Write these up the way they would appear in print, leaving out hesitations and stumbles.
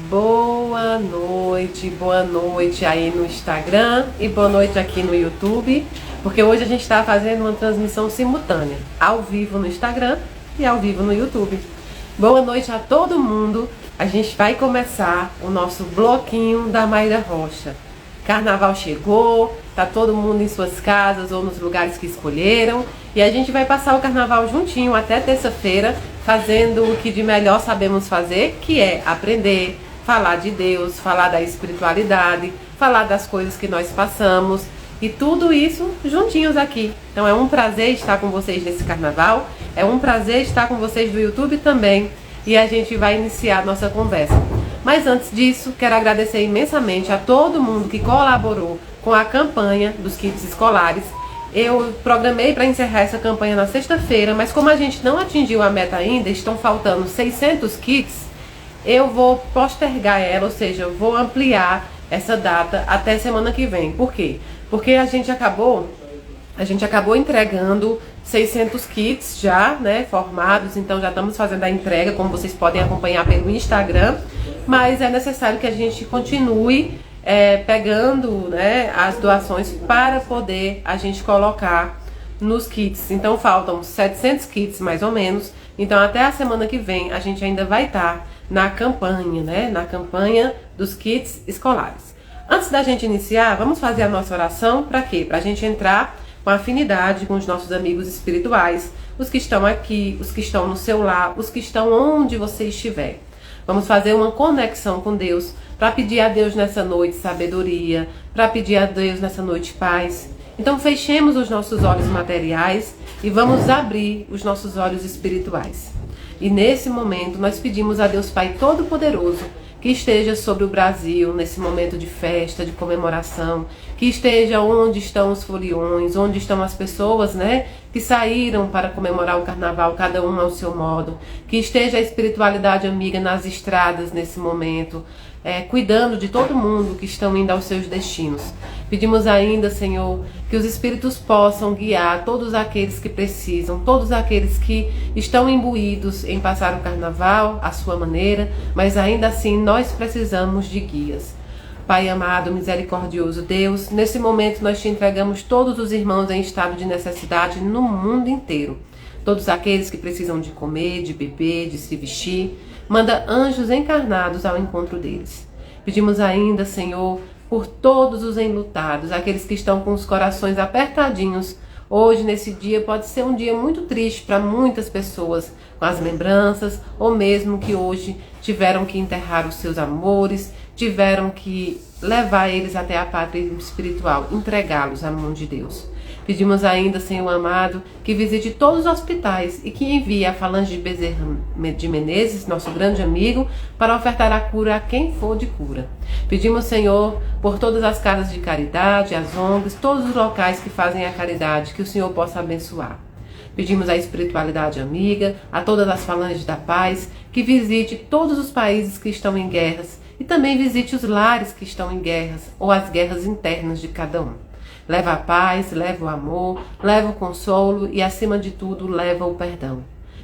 Boa noite aí no Instagram e boa noite aqui no YouTube, porque hoje a gente está fazendo uma transmissão simultânea, ao vivo no Instagram e ao vivo no YouTube. Boa noite a todo mundo, a gente vai começar o nosso bloquinho da Mayra Rocha. Carnaval chegou, tá todo mundo em suas casas ou nos lugares que escolheram e a gente vai passar o carnaval juntinho até terça-feira, fazendo o que de melhor sabemos fazer, que é aprender, falar de Deus, falar da espiritualidade, falar das coisas que nós passamos e tudo isso juntinhos aqui. Então é um prazer estar com vocês nesse carnaval, é um prazer estar com vocês do YouTube também e a gente vai iniciar nossa conversa. Mas antes disso, quero agradecer imensamente a todo mundo que colaborou com a campanha dos kits escolares. Eu programei para encerrar essa campanha na sexta-feira, mas como a gente não atingiu a meta ainda, estão faltando 600 kits, eu vou postergar ela, ou seja, eu vou ampliar essa data até semana que vem. Por quê? Porque a gente acabou entregando 600 kits já, né, formados, então já estamos fazendo a entrega, como vocês podem acompanhar pelo Instagram, mas é necessário que a gente continue pegando, né, as doações para poder a gente colocar nos kits. Então faltam 700 kits mais ou menos, então até a semana que vem a gente ainda vai estar na campanha, né, na campanha dos kits escolares. Antes da gente iniciar, vamos fazer a nossa oração para quê? Para a gente entrar com afinidade com os nossos amigos espirituais, os que estão aqui, os que estão no seu lar, os que estão onde você estiver. Vamos fazer uma conexão com Deus, para pedir a Deus nessa noite sabedoria, para pedir a Deus nessa noite paz. Então fechemos os nossos olhos materiais e vamos abrir os nossos olhos espirituais. E nesse momento nós pedimos a Deus Pai Todo-Poderoso que esteja sobre o Brasil nesse momento de festa, de comemoração, que esteja onde estão os foliões, onde estão as pessoas, né, que saíram para comemorar o carnaval, cada um ao seu modo, que esteja a espiritualidade amiga nas estradas nesse momento, cuidando de todo mundo que estão indo aos seus destinos. Pedimos ainda, Senhor, que os Espíritos possam guiar todos aqueles que precisam, todos aqueles que estão imbuídos em passar o carnaval à sua maneira, mas ainda assim nós precisamos de guias. Pai amado, misericordioso Deus, nesse momento nós te entregamos todos os irmãos em estado de necessidade no mundo inteiro. Todos aqueles que precisam de comer, de beber, de se vestir, manda anjos encarnados ao encontro deles. Pedimos ainda, Senhor, por todos os enlutados, aqueles que estão com os corações apertadinhos. Hoje, nesse dia, pode ser um dia muito triste para muitas pessoas, com as lembranças, ou mesmo que hoje tiveram que enterrar os seus amores, tiveram que levar eles até a pátria espiritual, entregá-los à mão de Deus. Pedimos ainda, Senhor amado, que visite todos os hospitais e que envie a Falange de Bezerra de Menezes, nosso grande amigo, para ofertar a cura a quem for de cura. Pedimos, Senhor, por todas as casas de caridade, as ONGs, todos os locais que fazem a caridade, que o Senhor possa abençoar. Pedimos à espiritualidade amiga, a todas as falanges da paz, que visite todos os países que estão em guerras e também visite os lares que estão em guerras ou as guerras internas de cada um. Leva a paz, leva o amor, leva o consolo e, acima de tudo, leva o perdão.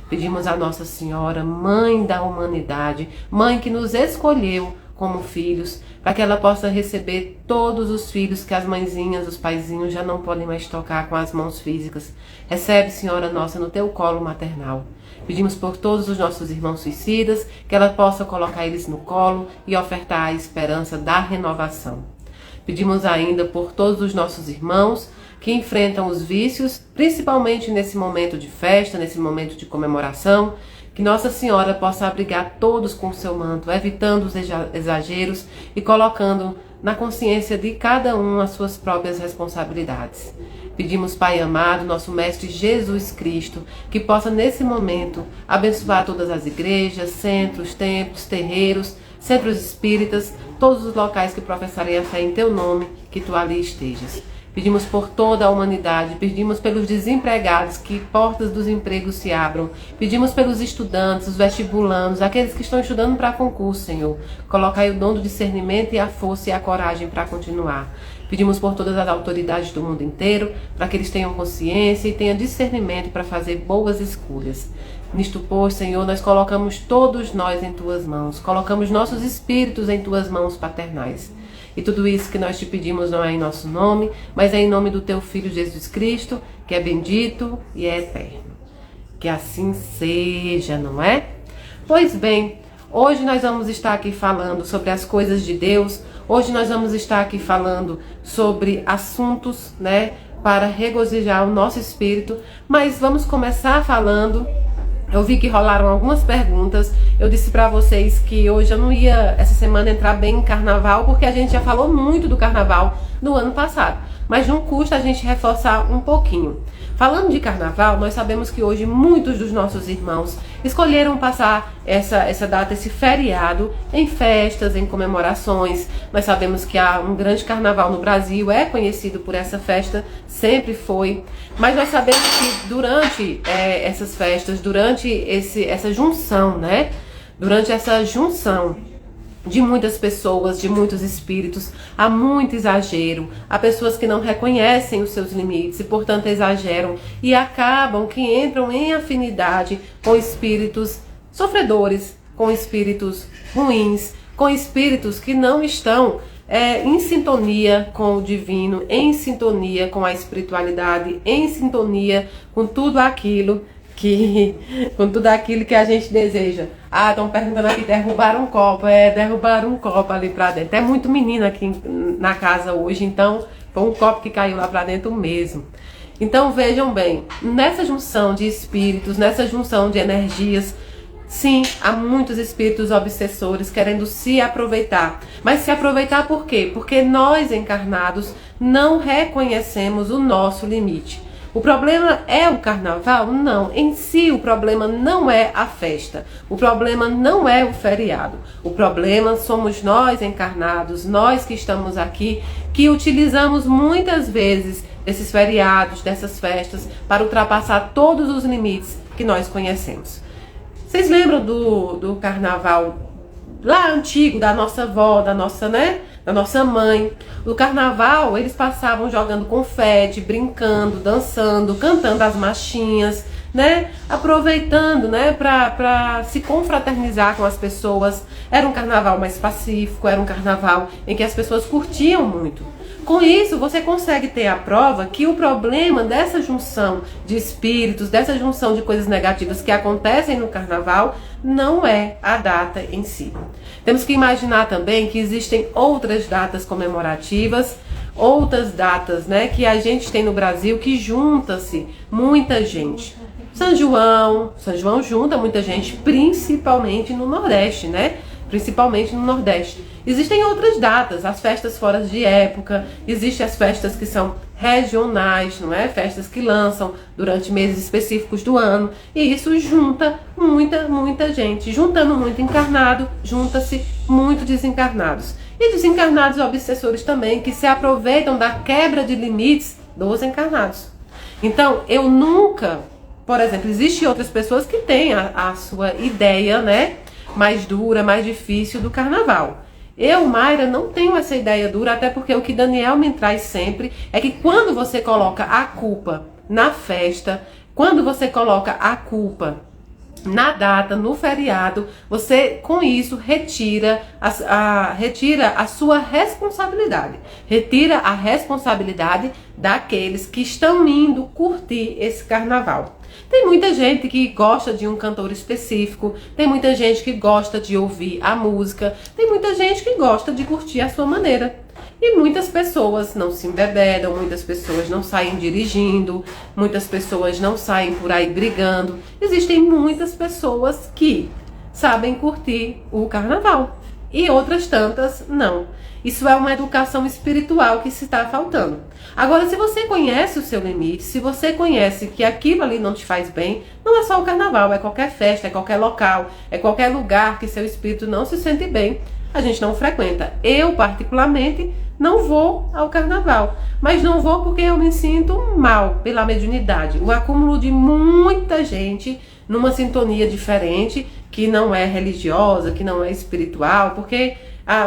Pedimos a Nossa Senhora, Mãe da Humanidade, Mãe que nos escolheu como filhos, para que ela possa receber todos os filhos que as mãezinhas, os paizinhos já não podem mais tocar com as mãos físicas. Recebe, Senhora Nossa, no teu colo maternal. Pedimos por todos os nossos irmãos suicidas, que ela possa colocar eles no colo e ofertar a esperança da renovação. Pedimos ainda por todos os nossos irmãos que enfrentam os vícios, principalmente nesse momento de festa, nesse momento de comemoração, que Nossa Senhora possa abrigar todos com o seu manto, evitando os exageros e colocando na consciência de cada um as suas próprias responsabilidades. Pedimos, Pai amado, nosso Mestre Jesus Cristo, que possa nesse momento abençoar todas as igrejas, centros, templos, terreiros, centros espíritas, todos os locais que professarem a fé em teu nome, que tu ali estejas. Pedimos por toda a humanidade, pedimos pelos desempregados, que portas dos empregos se abram. Pedimos pelos estudantes, os vestibulandos, aqueles que estão estudando para concurso, Senhor. Coloca aí o dom do discernimento e a força e a coragem para continuar. Pedimos por todas as autoridades do mundo inteiro, para que eles tenham consciência e tenham discernimento para fazer boas escolhas. Nisto, pois, Senhor, nós colocamos todos nós em Tuas mãos, colocamos nossos espíritos em Tuas mãos paternais. E tudo isso que nós te pedimos não é em nosso nome, mas é em nome do Teu Filho Jesus Cristo, que é bendito e é eterno. Que assim seja, não é? Pois bem, hoje nós vamos estar aqui falando sobre as coisas de Deus. Hoje nós vamos estar aqui falando sobre assuntos, né, para regozijar o nosso espírito. Mas vamos começar falando. Eu vi que rolaram algumas perguntas. Eu disse para vocês que hoje eu não ia, essa semana, entrar bem em carnaval, porque a gente já falou muito do carnaval no ano passado. Mas não custa a gente reforçar um pouquinho. Falando de carnaval, nós sabemos que hoje muitos dos nossos irmãos escolheram passar essa data, esse feriado, em festas, em comemorações. Nós sabemos que há um grande carnaval no Brasil, é conhecido por essa festa, sempre foi. Mas nós sabemos que durante essas festas, durante essa junção, né? Durante essa junção de muitas pessoas, de muitos espíritos, há muito exagero, há pessoas que não reconhecem os seus limites e, portanto, exageram e acabam que entram em afinidade com espíritos sofredores, com espíritos ruins, com espíritos que não estão em sintonia com o divino, em sintonia com a espiritualidade, em sintonia com tudo aquilo que a gente deseja. Ah, estão perguntando aqui, derrubaram um copo. Derrubaram um copo ali pra dentro. É muito menino aqui na casa hoje, então foi um copo que caiu lá pra dentro mesmo. Então vejam bem, nessa junção de espíritos, nessa junção de energias, sim, há muitos espíritos obsessores querendo se aproveitar. Mas se aproveitar por quê? Porque nós encarnados não reconhecemos o nosso limite. O problema é o carnaval? Não. Em si, o problema não é a festa. O problema não é o feriado. O problema somos nós encarnados, nós que estamos aqui, que utilizamos muitas vezes desses feriados, dessas festas, para ultrapassar todos os limites que nós conhecemos. Vocês lembram do carnaval lá antigo, da nossa avó, da nossa mãe? No carnaval, eles passavam jogando confete, brincando, dançando, cantando as marchinhas, né? Aproveitando, né, para se confraternizar com as pessoas. Era um carnaval mais pacífico, era um carnaval em que as pessoas curtiam muito. Com isso, você consegue ter a prova que o problema dessa junção de espíritos, dessa junção de coisas negativas que acontecem no carnaval, não é a data em si. Temos que imaginar também que existem outras datas comemorativas, outras datas, né, que a gente tem no Brasil que junta-se muita gente. São João junta muita gente, principalmente no Nordeste, né? Principalmente no Nordeste. Existem outras datas, as festas fora de época, existem as festas que são regionais, não é? Festas que lançam durante meses específicos do ano, e isso junta muita gente. Juntando muito encarnado, junta-se muito desencarnados. E desencarnados obsessores também, que se aproveitam da quebra de limites dos encarnados. Então, eu nunca, por exemplo, existem outras pessoas que têm a sua ideia, né, mais dura, mais difícil do carnaval. Eu, Mayra, não tenho essa ideia dura, até porque o que Daniel me traz sempre é que quando você coloca a culpa na festa, quando você coloca a culpa na data, no feriado, você com isso retira a sua responsabilidade. Retira a responsabilidade daqueles que estão indo curtir esse carnaval. Tem muita gente que gosta de um cantor específico, tem muita gente que gosta de ouvir a música, tem muita gente que gosta de curtir a sua maneira. E muitas pessoas não se embebedam, muitas pessoas não saem dirigindo, muitas pessoas não saem por aí brigando. Existem muitas pessoas que sabem curtir o carnaval e outras tantas não. Isso é uma educação espiritual que se está faltando. Agora, se você conhece o seu limite, se você conhece que aquilo ali não te faz bem, não é só o carnaval, é qualquer festa, é qualquer local, é qualquer lugar que seu espírito não se sente bem, a gente não frequenta. Eu, particularmente, não vou ao carnaval, mas não vou porque eu me sinto mal pela mediunidade. O acúmulo de muita gente numa sintonia diferente, que não é religiosa, que não é espiritual, porque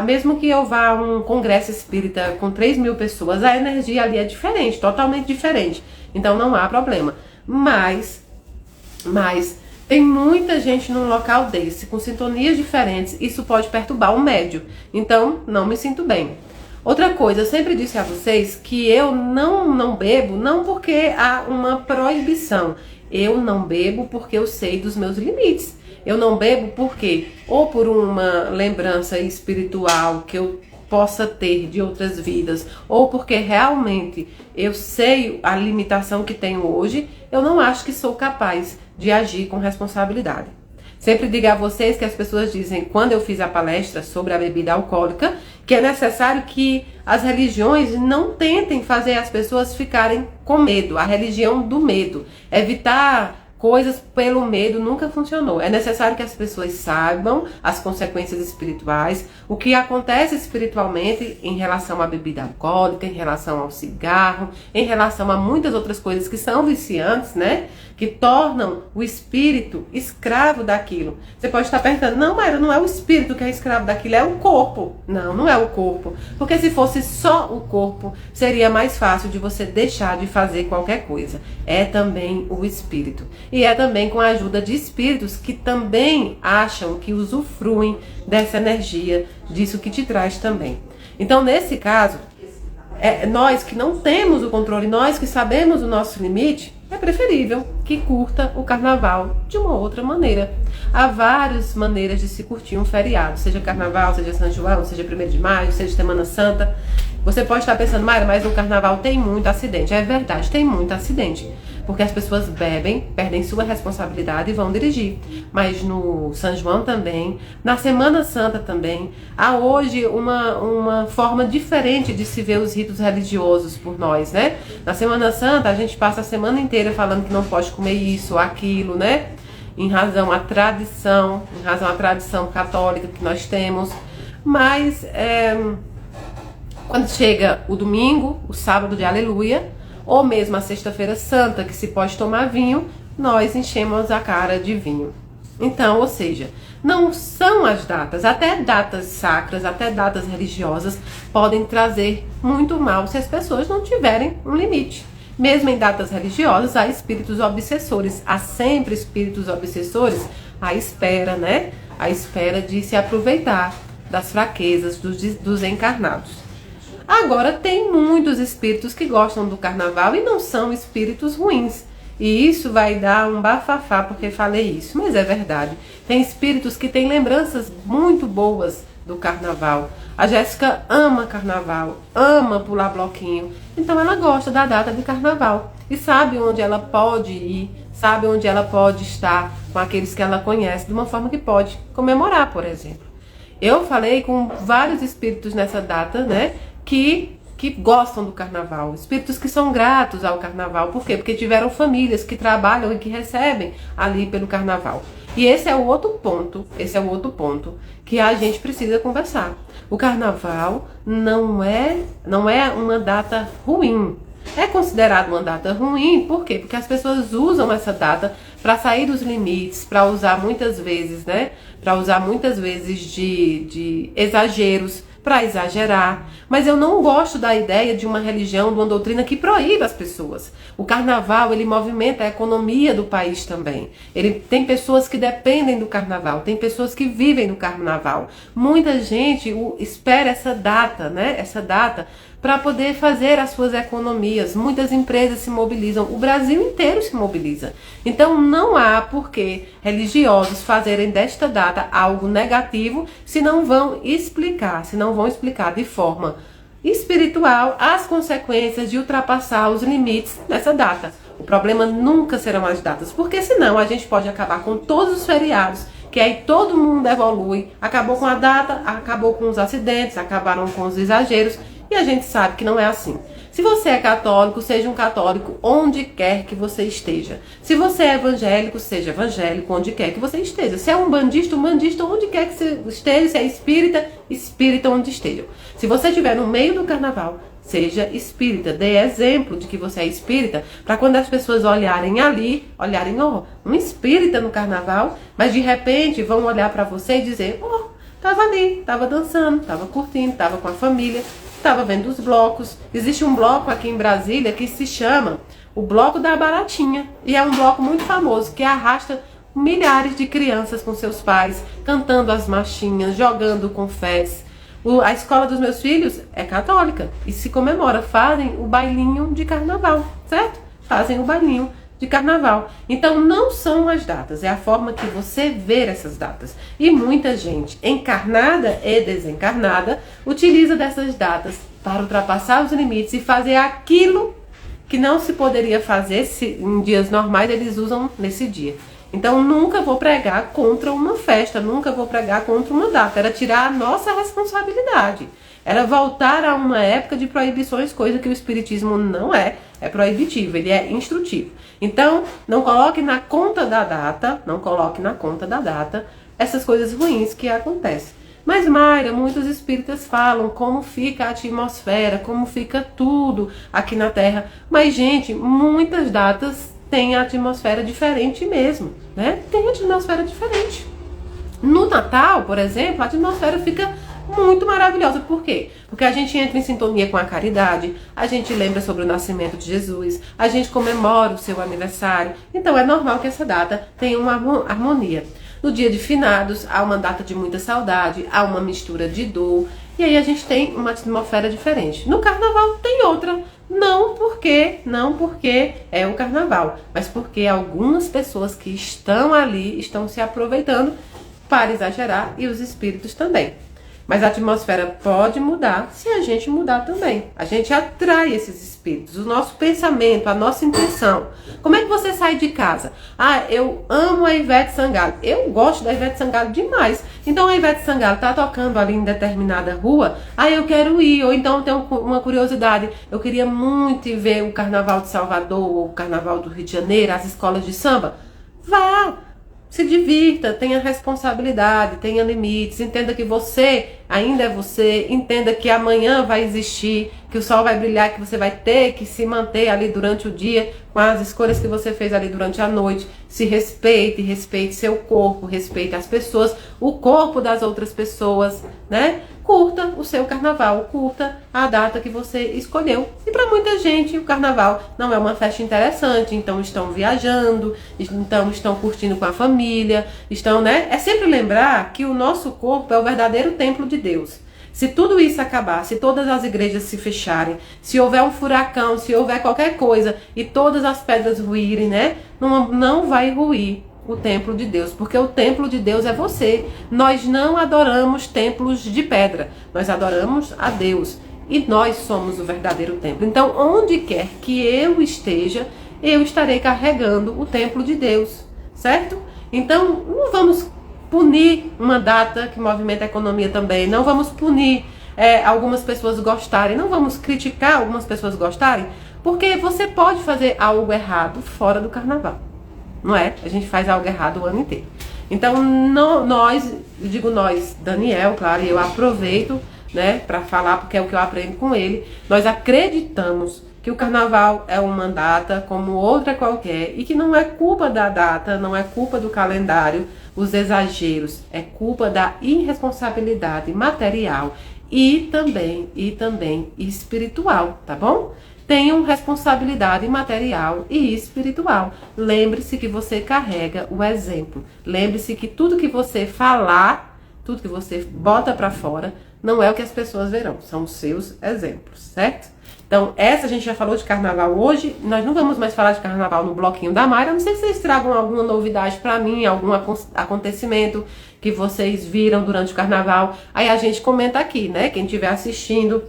mesmo que eu vá a um congresso espírita com 3.000 pessoas, a energia ali é diferente, totalmente diferente. Então não há problema. Mas Tem muita gente num local desse, com sintonias diferentes, isso pode perturbar o médio. Então, não me sinto bem. Outra coisa, eu sempre disse a vocês que eu não bebo, não porque há uma proibição. Eu não bebo porque eu sei dos meus limites. Eu não bebo porque, ou por uma lembrança espiritual que eu possa ter de outras vidas, ou porque realmente eu sei a limitação que tenho hoje, eu não acho que sou capaz de agir com responsabilidade. Sempre digo a vocês que as pessoas dizem, quando eu fiz a palestra sobre a bebida alcoólica, que é necessário que as religiões não tentem fazer as pessoas ficarem com medo, a religião do medo, evitar coisas pelo medo nunca funcionou. É necessário que as pessoas saibam as consequências espirituais, o que acontece espiritualmente em relação à bebida alcoólica, em relação ao cigarro, em relação a muitas outras coisas que são viciantes, né? Que tornam o espírito escravo daquilo. Você pode estar perguntando, não, Mayra, não é o espírito que é escravo daquilo, é o corpo. Não, não é o corpo. Porque se fosse só o corpo, seria mais fácil de você deixar de fazer qualquer coisa. É também o espírito. E é também com a ajuda de espíritos que também acham, que usufruem dessa energia, disso que te traz também. Então, nesse caso, nós que não temos o controle, nós que sabemos o nosso limite, é preferível que curta o carnaval de uma outra maneira. Há várias maneiras de se curtir um feriado, seja carnaval, seja São João, seja 1º de maio, seja Semana Santa. Você pode estar pensando, Mayra, mas no carnaval tem muito acidente. É verdade, tem muito acidente. Porque as pessoas bebem, perdem sua responsabilidade e vão dirigir. Mas no São João também, na Semana Santa também, há hoje uma forma diferente de se ver os ritos religiosos por nós, né? Na Semana Santa a gente passa a semana inteira falando que não pode comer isso ou aquilo, né? Em razão à tradição, católica que nós temos. Mas quando chega o domingo, o sábado de aleluia, ou mesmo a sexta-feira santa, que se pode tomar vinho, nós enchemos a cara de vinho. Então, ou seja, não são as datas, até datas sacras, até datas religiosas, podem trazer muito mal se as pessoas não tiverem um limite. Mesmo em datas religiosas, há espíritos obsessores, há sempre espíritos obsessores à espera, né? À espera de se aproveitar das fraquezas dos encarnados. Agora, tem muitos espíritos que gostam do carnaval e não são espíritos ruins. E isso vai dar um bafafá porque falei isso, mas é verdade. Tem espíritos que têm lembranças muito boas do carnaval. A Jéssica ama carnaval, ama pular bloquinho. Então ela gosta da data de carnaval e sabe onde ela pode ir, sabe onde ela pode estar com aqueles que ela conhece, de uma forma que pode comemorar, por exemplo. Eu falei com vários espíritos nessa data, né? Que gostam do carnaval, espíritos que são gratos ao carnaval. Por quê? Porque tiveram famílias que trabalham e que recebem ali pelo carnaval. E esse é o outro ponto que a gente precisa conversar. O carnaval não é uma data ruim. É considerado uma data ruim, por quê? Porque as pessoas usam essa data para sair dos limites, para usar muitas vezes, né? Para usar muitas vezes de exageros, para exagerar, mas eu não gosto da ideia de uma religião, de uma doutrina que proíbe as pessoas. O carnaval, ele movimenta a economia do país também. Ele tem pessoas que dependem do carnaval, tem pessoas que vivem do carnaval. Muita gente espera essa data, né? Essa data para poder fazer as suas economias. Muitas empresas se mobilizam, o Brasil inteiro se mobiliza. Então não há por que religiosos fazerem desta data algo negativo se não vão explicar de forma espiritual as consequências de ultrapassar os limites dessa data. O problema nunca serão as datas, porque senão a gente pode acabar com todos os feriados, que aí todo mundo evolui, acabou com a data, acabou com os acidentes, acabaram com os exageros. E a gente sabe que não é assim. Se você é católico, seja um católico onde quer que você esteja. Se você é evangélico, seja evangélico onde quer que você esteja. Se é um umbandista onde quer que você esteja. Se é espírita, espírita onde esteja. Se você estiver no meio do carnaval, seja espírita. Dê exemplo de que você é espírita, para quando as pessoas olharem ali, um espírita no carnaval, mas de repente vão olhar para você e dizer, tava ali, tava dançando, tava curtindo, tava com a família, estava vendo os blocos. Existe um bloco aqui em Brasília que se chama o Bloco da Baratinha. E é um bloco muito famoso, que arrasta milhares de crianças com seus pais, cantando as marchinhas, jogando confés. A escola dos meus filhos é católica e se comemora, fazem o bailinho de carnaval, certo? Fazem o bailinho de carnaval. Então não são as datas, é a forma que você vê essas datas. E muita gente encarnada e desencarnada utiliza dessas datas para ultrapassar os limites e fazer aquilo que não se poderia fazer se em dias normais, eles usam nesse dia. Então nunca vou pregar contra uma festa, nunca vou pregar contra uma data. Era tirar a nossa responsabilidade. Era voltar a uma época de proibições, coisa que o Espiritismo não é proibitivo, ele é instrutivo. Então, não coloque na conta da data, essas coisas ruins que acontecem. Mas, Mayra, muitos espíritas falam como fica a atmosfera, como fica tudo aqui na Terra. Mas, gente, muitas datas têm a atmosfera diferente mesmo, né? Tem atmosfera diferente. No Natal, por exemplo, a atmosfera fica muito maravilhosa. Por quê? Porque a gente entra em sintonia com a caridade, a gente lembra sobre o nascimento de Jesus, a gente comemora o seu aniversário. Então é normal que essa data tenha uma harmonia. No dia de finados, há uma data de muita saudade, há uma mistura de dor, e aí a gente tem uma atmosfera diferente. No carnaval tem outra, não porque é o carnaval, mas porque algumas pessoas que estão ali estão se aproveitando para exagerar e os espíritos também. Mas a atmosfera pode mudar se a gente mudar também. A gente atrai esses espíritos, o nosso pensamento, a nossa intenção. Como é que você sai de casa? Ah, eu amo a Ivete Sangalo. Eu gosto da Ivete Sangalo demais. Então a Ivete Sangalo tá tocando ali em determinada rua. Ah, eu quero ir. Ou então eu tenho uma curiosidade. Eu queria muito ir ver o Carnaval de Salvador, ou o Carnaval do Rio de Janeiro, as escolas de samba. Vá! Se divirta, tenha responsabilidade, tenha limites, entenda que você ainda é você, entenda que amanhã vai existir, que o sol vai brilhar, que você vai ter que se manter ali durante o dia com as escolhas que você fez ali durante a noite. Se respeite, respeite seu corpo, respeite as pessoas, o corpo das outras pessoas, né? Curta o seu carnaval, curta a data que você escolheu. E para muita gente o carnaval não é uma festa interessante, então estão viajando, então estão curtindo com a família, estão, né? É sempre lembrar que o nosso corpo é o verdadeiro templo de Deus. Se tudo isso acabar, se todas as igrejas se fecharem, se houver um furacão, se houver qualquer coisa e todas as pedras ruírem, né? Não vai ruir o templo de Deus, porque o templo de Deus é você. Nós não adoramos templos de pedra, nós adoramos a Deus e nós somos o verdadeiro templo. Então, onde quer que eu esteja, eu estarei carregando o templo de Deus, certo? Então, não vamos punir uma data que movimenta a economia também, não vamos punir algumas pessoas gostarem, não vamos criticar algumas pessoas gostarem, porque você pode fazer algo errado fora do carnaval. Não é? A gente faz algo errado o ano inteiro. Então, nós, eu digo nós, Daniel, claro, e eu aproveito, né, para falar, porque é o que eu aprendo com ele. Nós acreditamos que o carnaval é uma data como outra qualquer e que não é culpa da data, não é culpa do calendário, os exageros, é culpa da irresponsabilidade material e também espiritual, tá bom? Tenham responsabilidade material e espiritual. Lembre-se que você carrega o exemplo. Lembre-se que tudo que você falar, tudo que você bota para fora, não é o que as pessoas verão, são os seus exemplos, certo? Então, essa a gente já falou de carnaval hoje, nós não vamos mais falar de carnaval no bloquinho da Mayra, a não sei se vocês tragam alguma novidade para mim, algum acontecimento que vocês viram durante o carnaval, aí a gente comenta aqui, né? Quem estiver assistindo,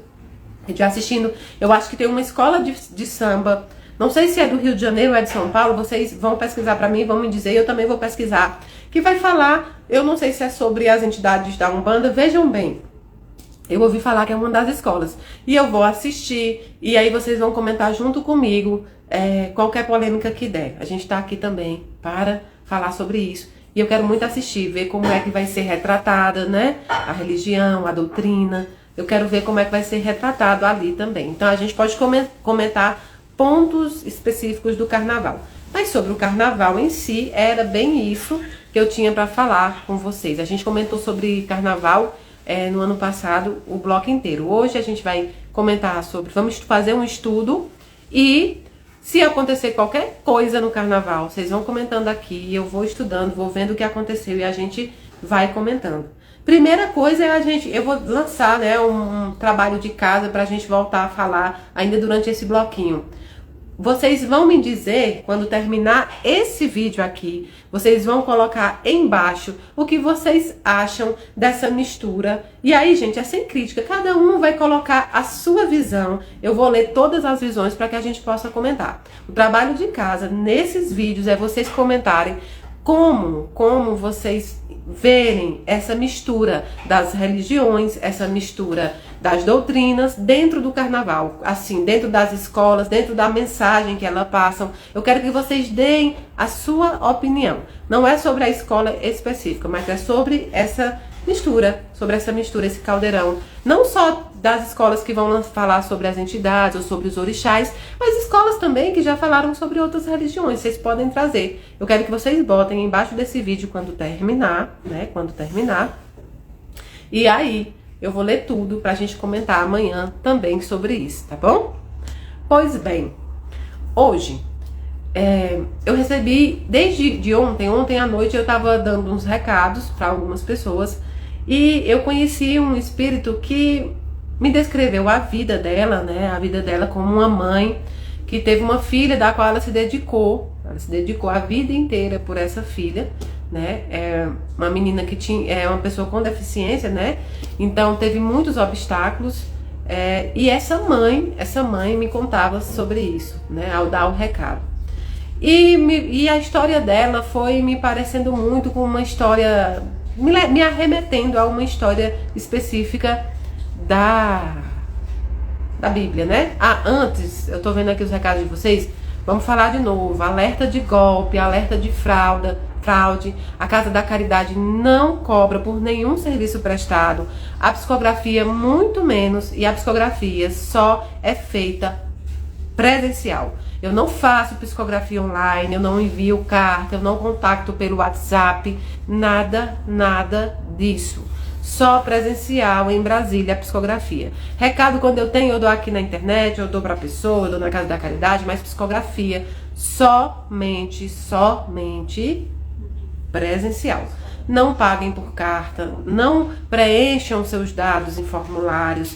eu acho que tem uma escola de samba, não sei se é do Rio de Janeiro ou é de São Paulo, vocês vão pesquisar para mim, vão me dizer, eu também vou pesquisar, que vai falar, eu não sei se é sobre as entidades da Umbanda, vejam bem, eu ouvi falar que é uma das escolas, e eu vou assistir, e aí vocês vão comentar junto comigo, qualquer polêmica que der, a gente tá aqui também para falar sobre isso, e eu quero muito assistir, ver como é que vai ser retratada, né, a religião, a doutrina. Eu quero ver como é que vai ser retratado ali também. Então a gente pode comentar pontos específicos do carnaval. Mas sobre o carnaval em si, era bem isso que eu tinha para falar com vocês. A gente comentou sobre carnaval no ano passado, o bloco inteiro. Hoje a gente vai comentar sobre, vamos fazer um estudo e Se acontecer qualquer coisa no carnaval, vocês vão comentando aqui, eu vou estudando, vou vendo o que aconteceu e a gente vai comentando. Primeira coisa é eu vou lançar, né, um trabalho de casa pra gente voltar a falar ainda durante esse bloquinho. Vocês vão me dizer, quando terminar esse vídeo aqui, vocês vão colocar embaixo o que vocês acham dessa mistura. E aí, gente, é sem crítica, cada um vai colocar a sua visão. Eu vou ler todas as visões para que a gente possa comentar. O trabalho de casa nesses vídeos é vocês comentarem como vocês verem essa mistura das religiões, essa mistura das doutrinas dentro do carnaval, assim, dentro das escolas, dentro da mensagem que elas passam. Eu quero que vocês deem a sua opinião. Não é sobre a escola específica, mas é sobre essa mistura, esse caldeirão. Não só das escolas que vão falar sobre as entidades ou sobre os orixás, mas escolas também que já falaram sobre outras religiões. Vocês podem trazer. Eu quero que vocês botem embaixo desse vídeo quando terminar, né? Quando terminar. E aí, eu vou ler tudo pra gente comentar amanhã também sobre isso, tá bom? Pois bem, hoje eu recebi, desde ontem à noite eu tava dando uns recados para algumas pessoas e eu conheci um espírito que me descreveu a vida dela, né? A vida dela como uma mãe que teve uma filha da qual ela se dedicou a vida inteira por essa filha, né? É uma menina que é uma pessoa com deficiência, né? Então teve muitos obstáculos e essa mãe me contava sobre isso, né? Ao dar o recado. E a história dela foi me parecendo muito com uma história, me arremetendo a uma história específica da Bíblia, né? Antes, eu tô vendo aqui os recados de vocês, vamos falar de novo, alerta de golpe, alerta de fraude, a Casa da Caridade não cobra por nenhum serviço prestado, a psicografia muito menos, e a psicografia só é feita presencial. Eu não faço psicografia online, eu não envio carta, eu não contacto pelo WhatsApp, nada disso. Só presencial em Brasília a psicografia. Recado quando eu tenho, eu dou aqui na internet, eu dou pra pessoa, eu dou na Casa da Caridade, mas psicografia somente presencial. Não paguem por carta, não preencham seus dados em formulários.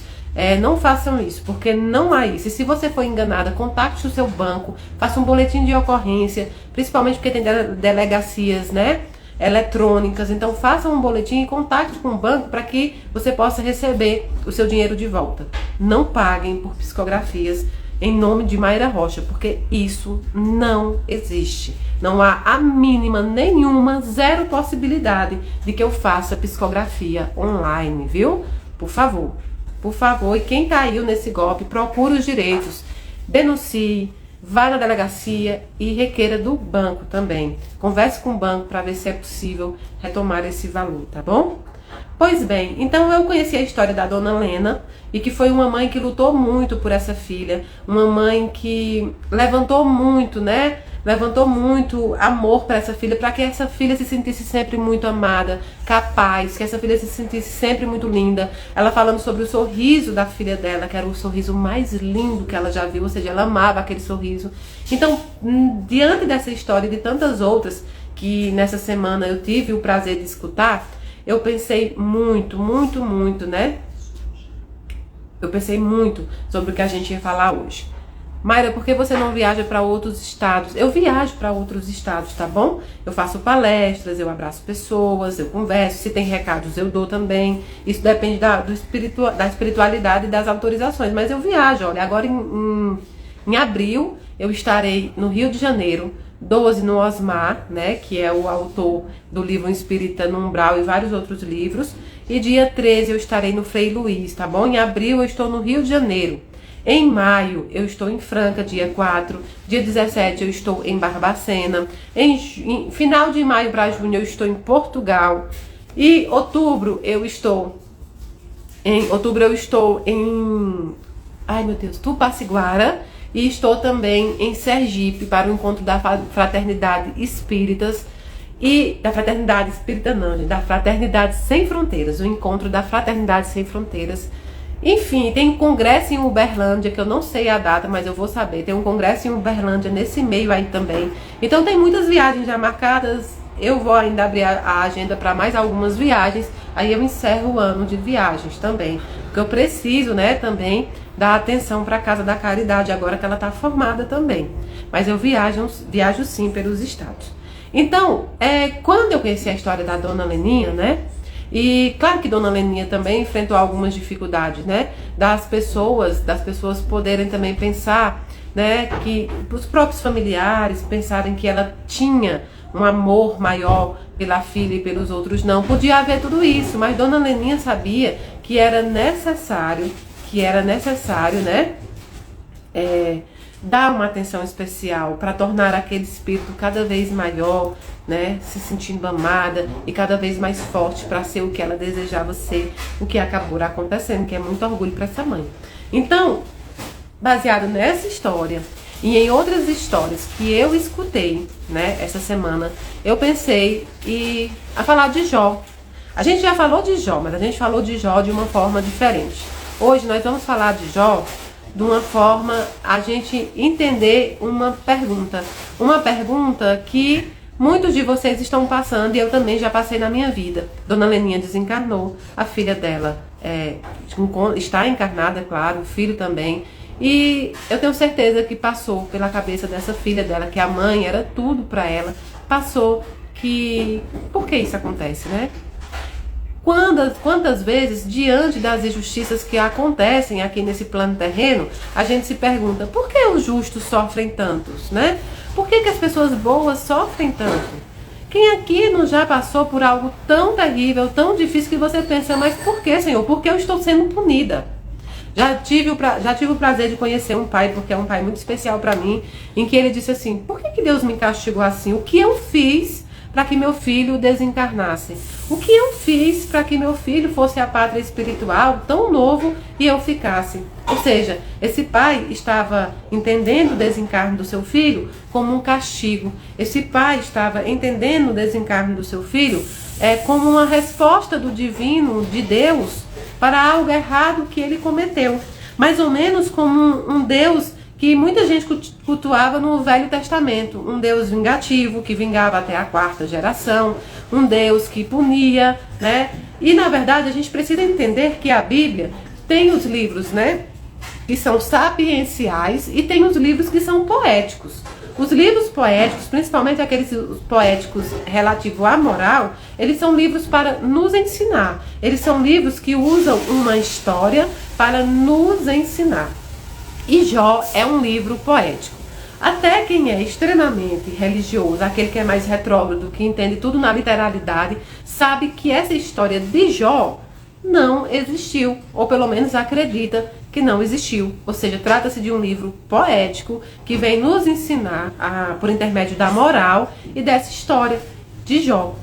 Não façam isso, porque não há isso. E se você for enganada, contacte o seu banco, faça um boletim de ocorrência, principalmente porque tem delegacias, né, eletrônicas. Então faça um boletim e contacte com o banco para que você possa receber o seu dinheiro de volta. Não paguem por psicografias em nome de Mayra Rocha, porque isso não existe. Não há a mínima, nenhuma, zero possibilidade de que eu faça psicografia online, viu? Por favor, e quem caiu nesse golpe, procure os direitos, denuncie, vá na delegacia e requeira do banco também. Converse com o banco para ver se é possível retomar esse valor, tá bom? Pois bem, então eu conheci a história da dona Lena e que foi uma mãe que lutou muito por essa filha, uma mãe que levantou muito, né? Levantou muito amor para essa filha, para que essa filha se sentisse sempre muito amada, capaz, que essa filha se sentisse sempre muito linda. Ela falando sobre o sorriso da filha dela, que era o sorriso mais lindo que ela já viu, ou seja, ela amava aquele sorriso. Então, diante dessa história e de tantas outras que nessa semana eu tive o prazer de escutar, eu pensei muito, né? Eu pensei muito sobre o que a gente ia falar hoje. Mayra, por que você não viaja para outros estados? Eu viajo para outros estados, tá bom? Eu faço palestras, eu abraço pessoas, eu converso, se tem recados eu dou também. Isso depende da espiritualidade e das autorizações, mas eu viajo. Olha, agora em abril eu estarei no Rio de Janeiro, 12 no Osmar, né, que é o autor do livro Espírita no Umbral e vários outros livros. E dia 13 eu estarei no Frei Luiz, tá bom? Em abril eu estou no Rio de Janeiro. Em maio eu estou em Franca, dia 4. Dia 17 eu estou em Barbacena. Em final de maio para junho eu estou em Portugal. E outubro eu estou em ai meu Deus, Tupaciguara. E estou também em Sergipe para o encontro da Fraternidade Espíritas e da Fraternidade Espírita não, da Fraternidade Sem Fronteiras, o encontro da Fraternidade Sem Fronteiras. Enfim, tem um congresso em Uberlândia, que eu não sei a data, mas eu vou saber. Tem um congresso em Uberlândia nesse meio aí também. Então tem muitas viagens já marcadas. Eu vou ainda abrir a agenda para mais algumas viagens. Aí eu encerro o ano de viagens também. Porque eu preciso, né, também dar atenção para a Casa da Caridade, agora que ela está formada também. Mas eu viajo sim pelos estados. Então, quando eu conheci a história da Dona Leninha, né? E claro que Dona Leninha também enfrentou algumas dificuldades, né? Das pessoas poderem também pensar, né? Que os próprios familiares pensarem que ela tinha um amor maior pela filha e pelos outros não. Podia haver tudo isso, mas Dona Leninha sabia que era necessário, né? Dar uma atenção especial para tornar aquele espírito cada vez maior, né, se sentindo amada e cada vez mais forte para ser o que ela desejava ser, o que acabou acontecendo, que é muito orgulho para essa mãe. Então, baseado nessa história e em outras histórias que eu escutei, né, essa semana, eu pensei a falar de Jó. A gente já falou de Jó, mas a gente falou de Jó de uma forma diferente. Hoje nós vamos falar de Jó de uma forma a gente entender uma pergunta que muitos de vocês estão passando e eu também já passei na minha vida. Dona Leninha desencarnou, a filha dela está encarnada, claro, o filho também. E eu tenho certeza que passou pela cabeça dessa filha dela, que a mãe era tudo para ela, por que isso acontece, né? Quantas vezes, diante das injustiças que acontecem aqui nesse plano terreno, a gente se pergunta, por que os justos sofrem tantos, né? Por que as pessoas boas sofrem tanto? Quem aqui não já passou por algo tão terrível, tão difícil, que você pensa, mas por que, Senhor? Por que eu estou sendo punida? Já tive o prazer de conhecer um pai, porque é um pai muito especial para mim, em que ele disse assim, por que Deus me castigou assim? O que eu fiz para que meu filho desencarnasse? O que eu fiz para que meu filho fosse a pátria espiritual tão novo e eu ficasse? Ou seja, esse pai estava entendendo o desencarne do seu filho como um castigo. Esse pai estava entendendo o desencarne do seu filho como uma resposta do divino, de Deus, para algo errado que ele cometeu. Mais ou menos como um Deus que muita gente cultuava no Velho Testamento, um Deus vingativo, que vingava até a 4ª geração, um Deus que punia, né? E na verdade a gente precisa entender que a Bíblia tem os livros, né, que são sapienciais e tem os livros que são poéticos. Os livros poéticos, principalmente aqueles poéticos relativos à moral, eles são livros para nos ensinar. Eles são livros que usam uma história para nos ensinar. E Jó é um livro poético. Até quem é extremamente religioso, aquele que é mais retrógrado, que entende tudo na literalidade, sabe que essa história de Jó não existiu, ou pelo menos acredita que não existiu. Ou seja, trata-se de um livro poético que vem nos ensinar, por intermédio da moral e dessa história de Jó.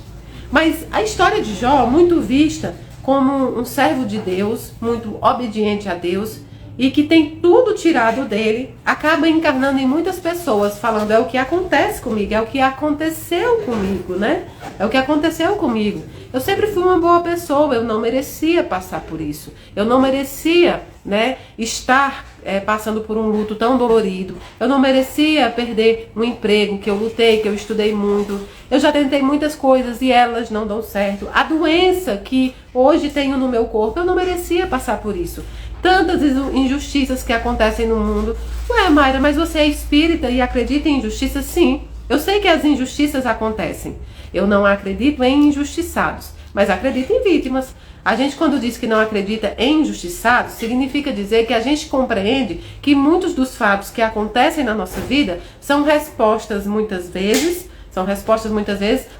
Mas a história de Jó, muito vista como um servo de Deus, muito obediente a Deus, e que tem tudo tirado dele, acaba encarnando em muitas pessoas, falando, é o que acontece comigo, é o que aconteceu comigo, né? É o que aconteceu comigo. Eu sempre fui uma boa pessoa, eu não merecia passar por isso. Eu não merecia, né, estar passando por um luto tão dolorido. Eu não merecia perder um emprego que eu lutei, que eu estudei muito. Eu já tentei muitas coisas e elas não dão certo. A doença que hoje tenho no meu corpo, eu não merecia passar por isso. Tantas injustiças que acontecem no mundo. Ué, Mayra, mas você é espírita e acredita em injustiça? Sim, eu sei que as injustiças acontecem. Eu não acredito em injustiçados, mas acredito em vítimas. A gente, quando diz que não acredita em injustiçados, significa dizer que a gente compreende que muitos dos fatos que acontecem na nossa vida são respostas muitas vezes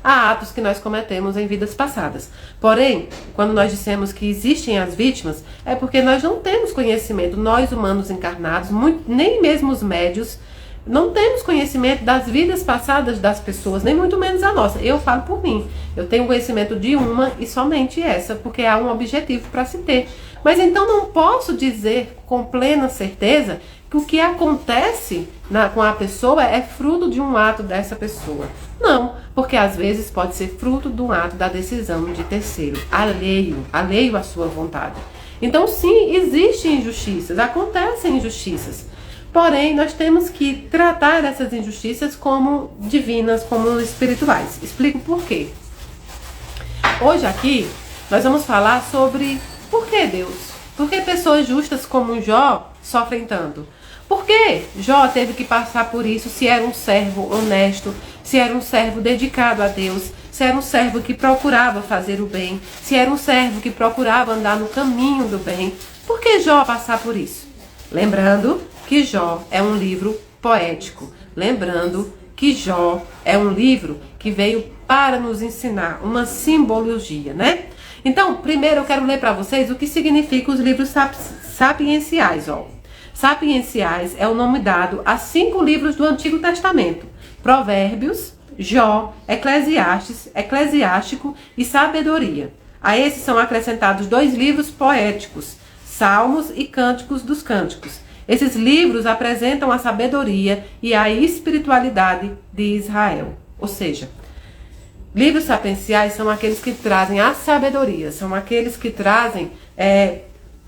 a atos que nós cometemos em vidas passadas. Porém, quando nós dissemos que existem as vítimas, é porque nós não temos conhecimento, nós humanos encarnados, nem mesmo os médios, não temos conhecimento das vidas passadas das pessoas, nem muito menos a nossa. Eu falo por mim, eu tenho conhecimento de uma e somente essa, porque há um objetivo para se ter. Mas então não posso dizer com plena certeza que o que acontece com a pessoa é fruto de um ato dessa pessoa. Não, porque às vezes pode ser fruto de um ato da decisão de terceiro, alheio à sua vontade. Então, sim, existem injustiças, acontecem injustiças. Porém, nós temos que tratar essas injustiças como divinas, como espirituais. Explico por quê. Hoje aqui, nós vamos falar sobre por que Deus? Por que pessoas justas como Jó sofrem tanto? Por que Jó teve que passar por isso se era um servo honesto, se era um servo dedicado a Deus, se era um servo que procurava fazer o bem, se era um servo que procurava andar no caminho do bem? Por que Jó passar por isso? Lembrando que Jó é um livro poético. Lembrando que Jó é um livro que veio para nos ensinar uma simbologia, né? Então, primeiro eu quero ler para vocês o que significa os livros sapienciais, ó. Sapienciais é o nome dado a 5 livros do Antigo Testamento: Provérbios, Jó, Eclesiastes, Eclesiástico e Sabedoria. A esses são acrescentados 2 livros poéticos, Salmos e Cânticos dos Cânticos. Esses livros apresentam a sabedoria e a espiritualidade de Israel. Ou seja, livros sapienciais são aqueles que trazem a sabedoria, são aqueles que trazem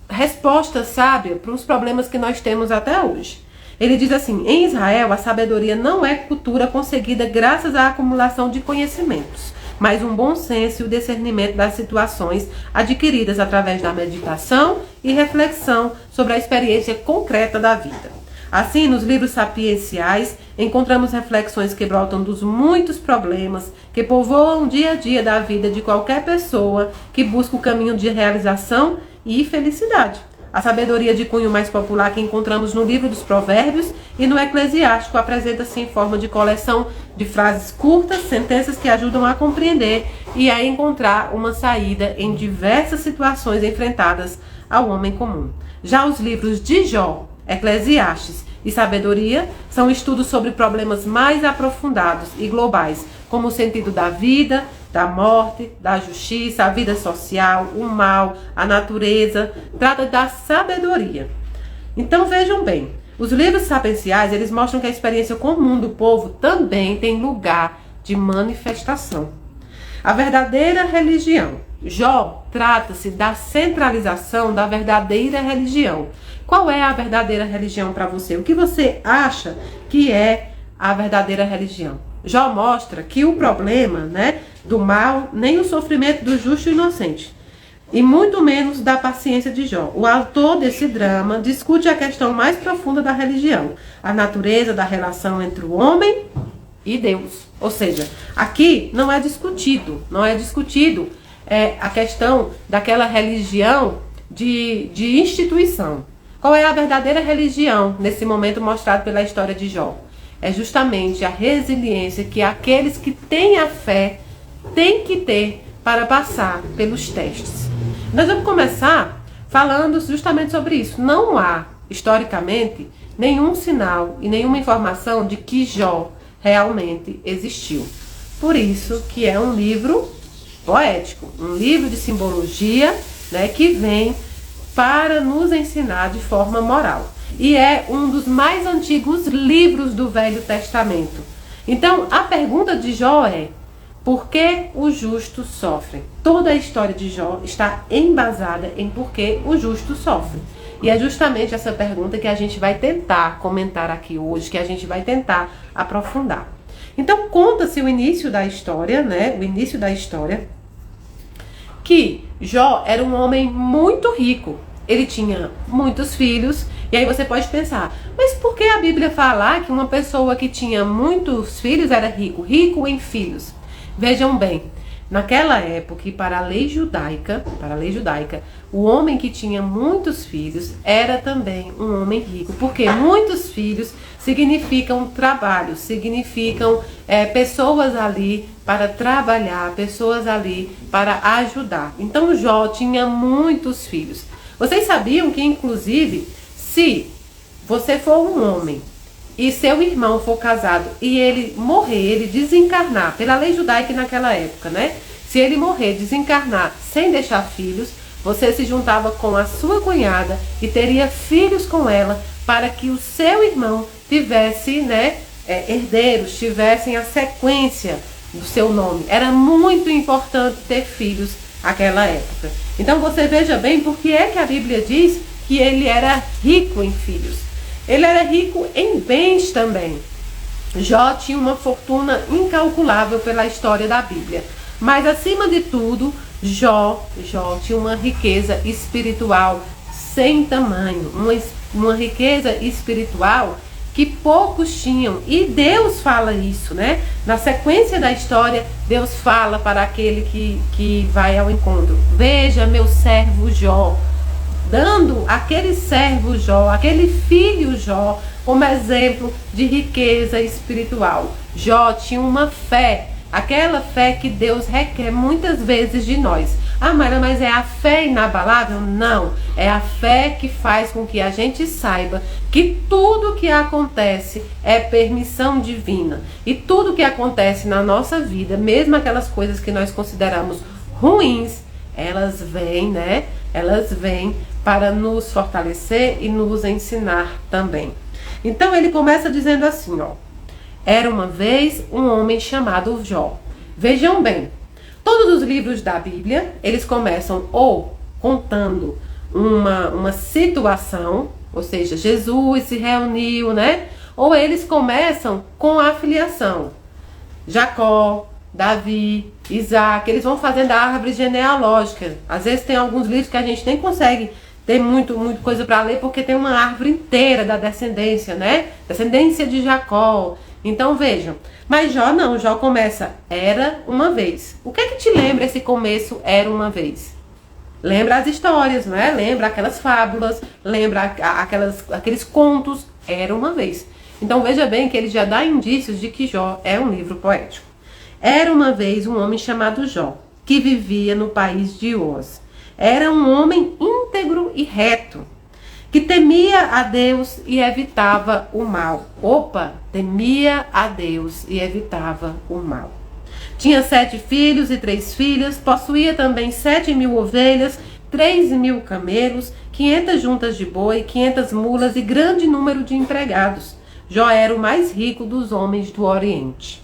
resposta sábia para os problemas que nós temos até hoje. Ele diz assim: em Israel, a sabedoria não é cultura conseguida graças à acumulação de conhecimentos, mas um bom senso e o discernimento das situações adquiridas através da meditação e reflexão sobre a experiência concreta da vida. Assim, nos livros sapienciais, encontramos reflexões que brotam dos muitos problemas que povoam o dia a dia da vida de qualquer pessoa que busca o caminho de realização e felicidade. A sabedoria de cunho mais popular que encontramos no livro dos Provérbios e no Eclesiástico apresenta-se em forma de coleção de frases curtas, sentenças que ajudam a compreender e a encontrar uma saída em diversas situações enfrentadas ao homem comum. Já os livros de Jó, Eclesiastes e Sabedoria são estudos sobre problemas mais aprofundados e globais, como o sentido da vida, da morte, da justiça, a vida social, o mal, a natureza. Trata da sabedoria. Então vejam bem, os livros sapienciais, eles mostram que a experiência comum do povo também tem lugar de manifestação. A verdadeira religião. Jó trata-se da centralização da verdadeira religião. Qual é a verdadeira religião para você? O que você acha que é a verdadeira religião? Jó mostra que o problema, do mal, nem o sofrimento do justo e inocente, e muito menos da paciência de Jó. O autor desse drama discute a questão mais profunda da religião, a natureza da relação entre o homem e Deus. Ou seja, aqui não é discutido a questão daquela religião de instituição. Qual é a verdadeira religião nesse momento mostrado pela história de Jó? É justamente a resiliência que aqueles que têm a fé têm que ter para passar pelos testes. Nós vamos começar falando justamente sobre isso. Não há, historicamente, nenhum sinal e nenhuma informação de que Jó realmente existiu. Por isso que é um livro poético, um livro de simbologia, que vem para nos ensinar de forma moral. E é um dos mais antigos livros do Velho Testamento. Então, a pergunta de Jó é: por que os justos sofrem? Toda a história de Jó está embasada em por que o justo sofre. E é justamente essa pergunta que a gente vai tentar comentar aqui hoje, que a gente vai tentar aprofundar. Então, conta-se o início da história, o início da história, que Jó era um homem muito rico. Ele tinha muitos filhos. E aí você pode pensar, mas por que a Bíblia fala que uma pessoa que tinha muitos filhos era rico? Rico em filhos. Vejam bem, naquela época e para a lei judaica, o homem que tinha muitos filhos era também um homem rico. Porque muitos filhos significam trabalho, significam pessoas ali para trabalhar, pessoas ali para ajudar. Então Jó tinha muitos filhos. Vocês sabiam que, inclusive, se você for um homem e seu irmão for casado e ele morrer, ele desencarnar, pela lei judaica naquela época, se ele morrer, desencarnar sem deixar filhos, você se juntava com a sua cunhada e teria filhos com ela para que o seu irmão tivesse, herdeiros, tivessem a sequência do seu nome. Era muito importante ter filhos aquela época. Então você veja bem por que é que a Bíblia diz que ele era rico em filhos. Ele era rico em bens também. Jó tinha uma fortuna incalculável pela história da Bíblia. Mas acima de tudo, Jó tinha uma riqueza espiritual sem tamanho, uma riqueza espiritual que poucos tinham. E Deus fala isso, né? Na sequência da história, Deus fala para aquele que vai ao encontro: veja meu servo Jó, dando aquele servo Jó, aquele filho Jó, como exemplo de riqueza espiritual. Jó tinha uma fé, aquela fé que Deus requer muitas vezes de nós. Ah, Mayra, mas é a fé inabalável? Não, é a fé que faz com que a gente saiba que tudo que acontece é permissão divina. E tudo que acontece na nossa vida, mesmo aquelas coisas que nós consideramos ruins, elas vêm, né? Elas vêm para nos fortalecer e nos ensinar também. Então ele começa dizendo assim, ó: era uma vez um homem chamado Jó. Vejam bem, todos os livros da Bíblia, eles começam ou contando uma situação, ou seja, Jesus se reuniu, né? Ou eles começam com a filiação. Jacó, Davi, Isaac, eles vão fazendo a árvore genealógica. Às vezes tem alguns livros que a gente nem consegue ter muita coisa para ler, porque tem uma árvore inteira da descendência, né? Descendência de Jacó. Então vejam, mas Jó não, Jó começa, era uma vez. O que é que te lembra esse começo, era uma vez? Lembra as histórias, não é? Lembra aquelas fábulas, lembra aqueles contos, era uma vez. Então veja bem que ele já dá indícios de que Jó é um livro poético. Era uma vez um homem chamado Jó, que vivia no país de Uz. Era um homem íntegro e reto, que temia a Deus e evitava o mal. Temia a Deus e evitava o mal. Tinha 7 filhos e 3 filhas, possuía também 7.000 ovelhas, 3.000 camelos, 500 juntas de boi, 500 mulas e grande número de empregados. Jó era o mais rico dos homens do Oriente.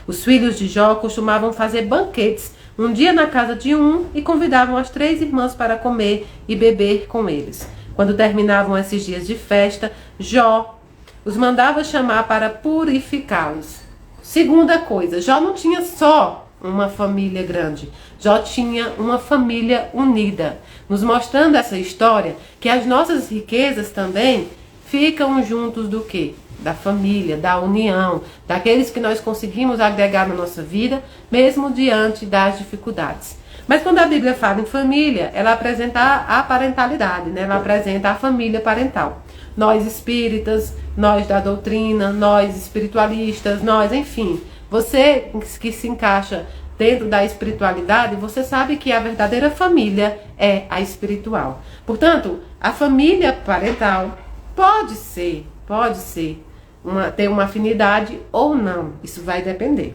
Os filhos de Jó costumavam fazer banquetes um dia na casa de um e convidavam as 3 irmãs para comer e beber com eles. Quando terminavam esses dias de festa, Jó os mandava chamar para purificá-los. Segunda coisa, Jó não tinha só uma família grande, Jó tinha uma família unida, nos mostrando essa história que as nossas riquezas também ficam juntos do quê? Da família, da união, daqueles que nós conseguimos agregar na nossa vida, mesmo diante das dificuldades. Mas quando a Bíblia fala em família, ela apresenta a parentalidade, né? Ela apresenta a família parental. Nós espíritas, nós da doutrina, nós espiritualistas, nós, enfim, você que se encaixa dentro da espiritualidade, você sabe que a verdadeira família é a espiritual. Portanto, a família parental pode ter uma afinidade ou não, isso vai depender.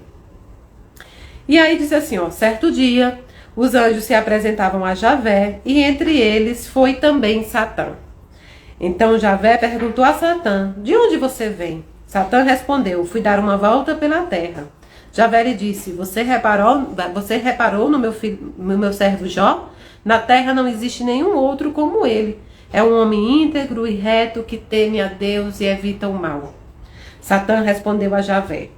E aí diz assim, ó: certo dia, os anjos se apresentavam a Javé e entre eles foi também Satã. Então Javé perguntou a Satã: de onde você vem? Satã respondeu: fui dar uma volta pela terra. Javé lhe disse: você reparou no meu servo Jó? Na terra não existe nenhum outro como ele. É um homem íntegro e reto que teme a Deus e evita o mal. Satã respondeu a Javé: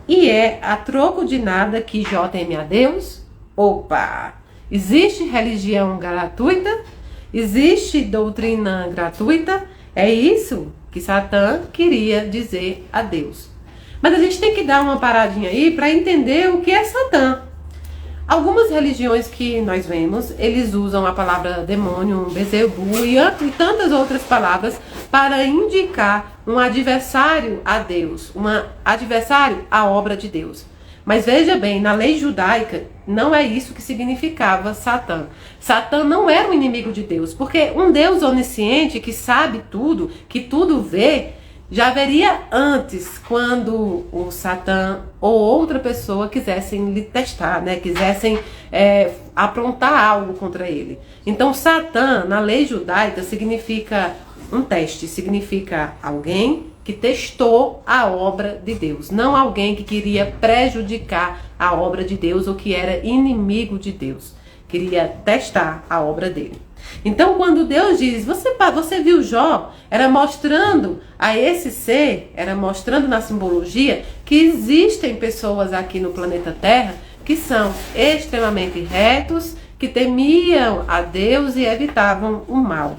e é a troco de nada que Jó teme a Deus? Existe religião gratuita? Existe doutrina gratuita? É isso que Satã queria dizer a Deus. Mas a gente tem que dar uma paradinha aí para entender o que é Satã. Algumas religiões que nós vemos, eles usam a palavra demônio, Bezebu e tantas outras palavras para indicar um adversário a Deus, um adversário à obra de Deus. Mas veja bem, na lei judaica, não é isso que significava Satã. Satã não era o inimigo de Deus, porque um Deus onisciente que sabe tudo, que tudo vê, já haveria antes, quando o Satã ou outra pessoa quisessem lhe testar, né? Quisessem aprontar algo contra ele. Então Satã, na lei judaica, significa um teste, significa alguém que testou a obra de Deus, não alguém que queria prejudicar a obra de Deus ou que era inimigo de Deus. queria testar a obra dele. Então, quando Deus diz, você viu Jó, era mostrando a esse ser, era mostrando na simbologia que existem pessoas aqui no planeta Terra que são extremamente retos, que temiam a Deus e evitavam o mal.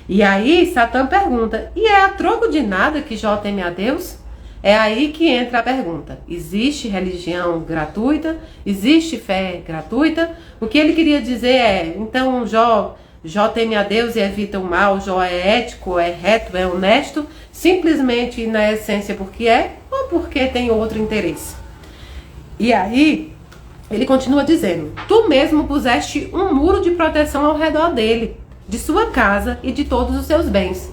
E aí Satã pergunta, e é a troco de nada que Jó teme a Deus? É aí que entra a pergunta, existe religião gratuita? Existe fé gratuita? O que ele queria dizer é, então Jó teme a Deus e evita o mal, Jó é ético, é reto, é honesto, simplesmente na essência porque é, ou porque tem outro interesse? E aí ele continua dizendo, tu mesmo puseste um muro de proteção ao redor dele, de sua casa e de todos os seus bens.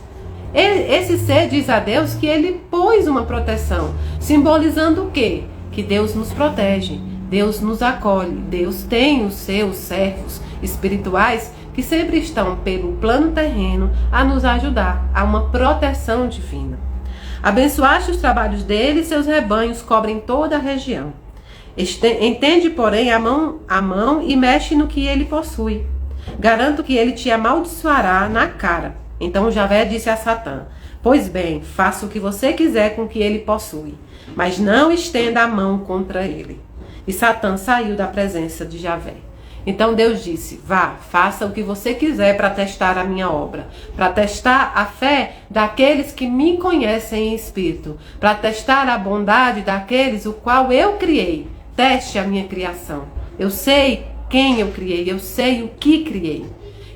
Esse ser diz a Deus que ele pôs uma proteção, simbolizando o quê? Que Deus nos protege, Deus nos acolhe, Deus tem os seus servos espirituais que sempre estão pelo plano terreno a nos ajudar, a uma proteção divina. Abençoaste os trabalhos dele, seus rebanhos cobrem toda a região. Entende, porém, a mão e mexe no que ele possui. Garanto que ele te amaldiçoará na cara. Então Javé disse a Satã, pois bem, faça o que você quiser com o que ele possui, mas não estenda a mão contra ele. E Satã saiu da presença de Javé. Então Deus disse, vá, faça o que você quiser para testar a minha obra, para testar a fé daqueles que me conhecem em espírito, para testar a bondade daqueles o qual eu criei. Teste a minha criação. Eu sei quem eu criei, eu sei o que criei.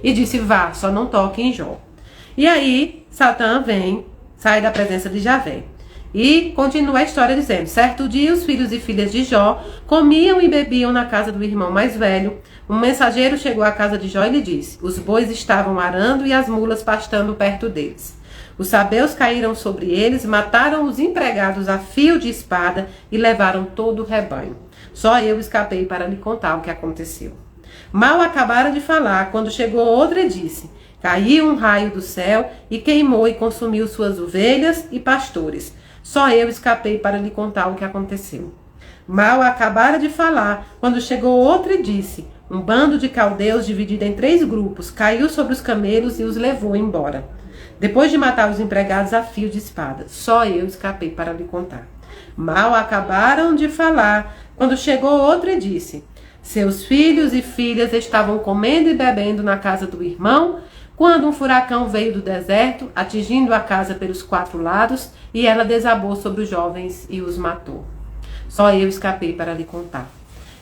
E disse, vá, só não toque em Jó. E aí Satã vem, sai da presença de Javé. E continua a história dizendo, certo dia os filhos e filhas de Jó comiam e bebiam na casa do irmão mais velho. Um mensageiro chegou à casa de Jó e lhe disse, os bois estavam arando e as mulas pastando perto deles. Os sabeus caíram sobre eles, mataram os empregados a fio de espada e levaram todo o rebanho. Só eu escapei para lhe contar o que aconteceu. Mal acabaram de falar, quando chegou outra e disse, caiu um raio do céu e queimou e consumiu suas ovelhas e pastores. Só eu escapei para lhe contar o que aconteceu. Mal acabaram de falar, quando chegou outro e disse, um bando de caldeus dividido em 3 grupos, caiu sobre os camelos e os levou embora. Depois de matar os empregados a fio de espada, só eu escapei para lhe contar. Mal acabaram de falar, quando chegou outro e disse, seus filhos e filhas estavam comendo e bebendo na casa do irmão, quando um furacão veio do deserto, atingindo a casa pelos 4 lados, e ela desabou sobre os jovens e os matou. Só eu escapei para lhe contar.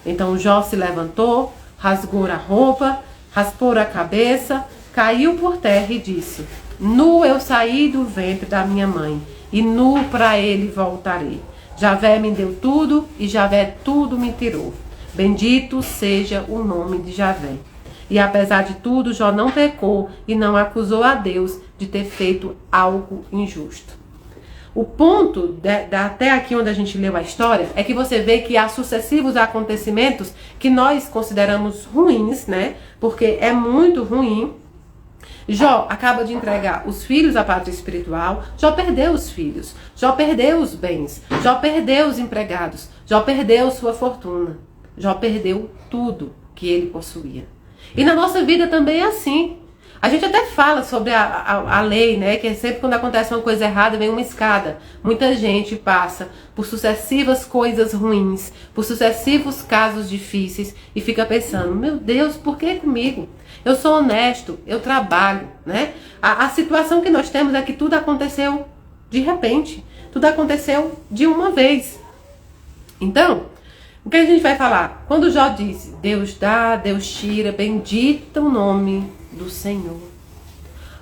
Então Jó se levantou, rasgou a roupa, raspou a cabeça, caiu por terra e disse, nu eu saí do ventre da minha mãe, e nu para ele voltarei. Javé me deu tudo, e Javé tudo me tirou. Bendito seja o nome de Javé. E apesar de tudo, Jó não pecou e não acusou a Deus de ter feito algo injusto. O ponto, até aqui onde a gente leu a história, é que você vê que há sucessivos acontecimentos que nós consideramos ruins, né? Porque é muito ruim. Jó acaba de entregar os filhos à pátria espiritual, Jó perdeu os filhos, Jó perdeu os bens, Jó perdeu os empregados, Jó perdeu sua fortuna, Jó perdeu tudo que ele possuía. E na nossa vida também é assim. A gente até fala sobre a lei, né? Que é sempre quando acontece uma coisa errada, vem uma escada. Muita gente passa por sucessivas coisas ruins, por sucessivos casos difíceis e fica pensando, meu Deus, por que comigo? Eu sou honesto, eu trabalho, né? A situação que nós temos é que tudo aconteceu de repente. Tudo aconteceu de uma vez. Então, o que a gente vai falar? Quando Jó disse, Deus dá, Deus tira, bendito o nome do Senhor.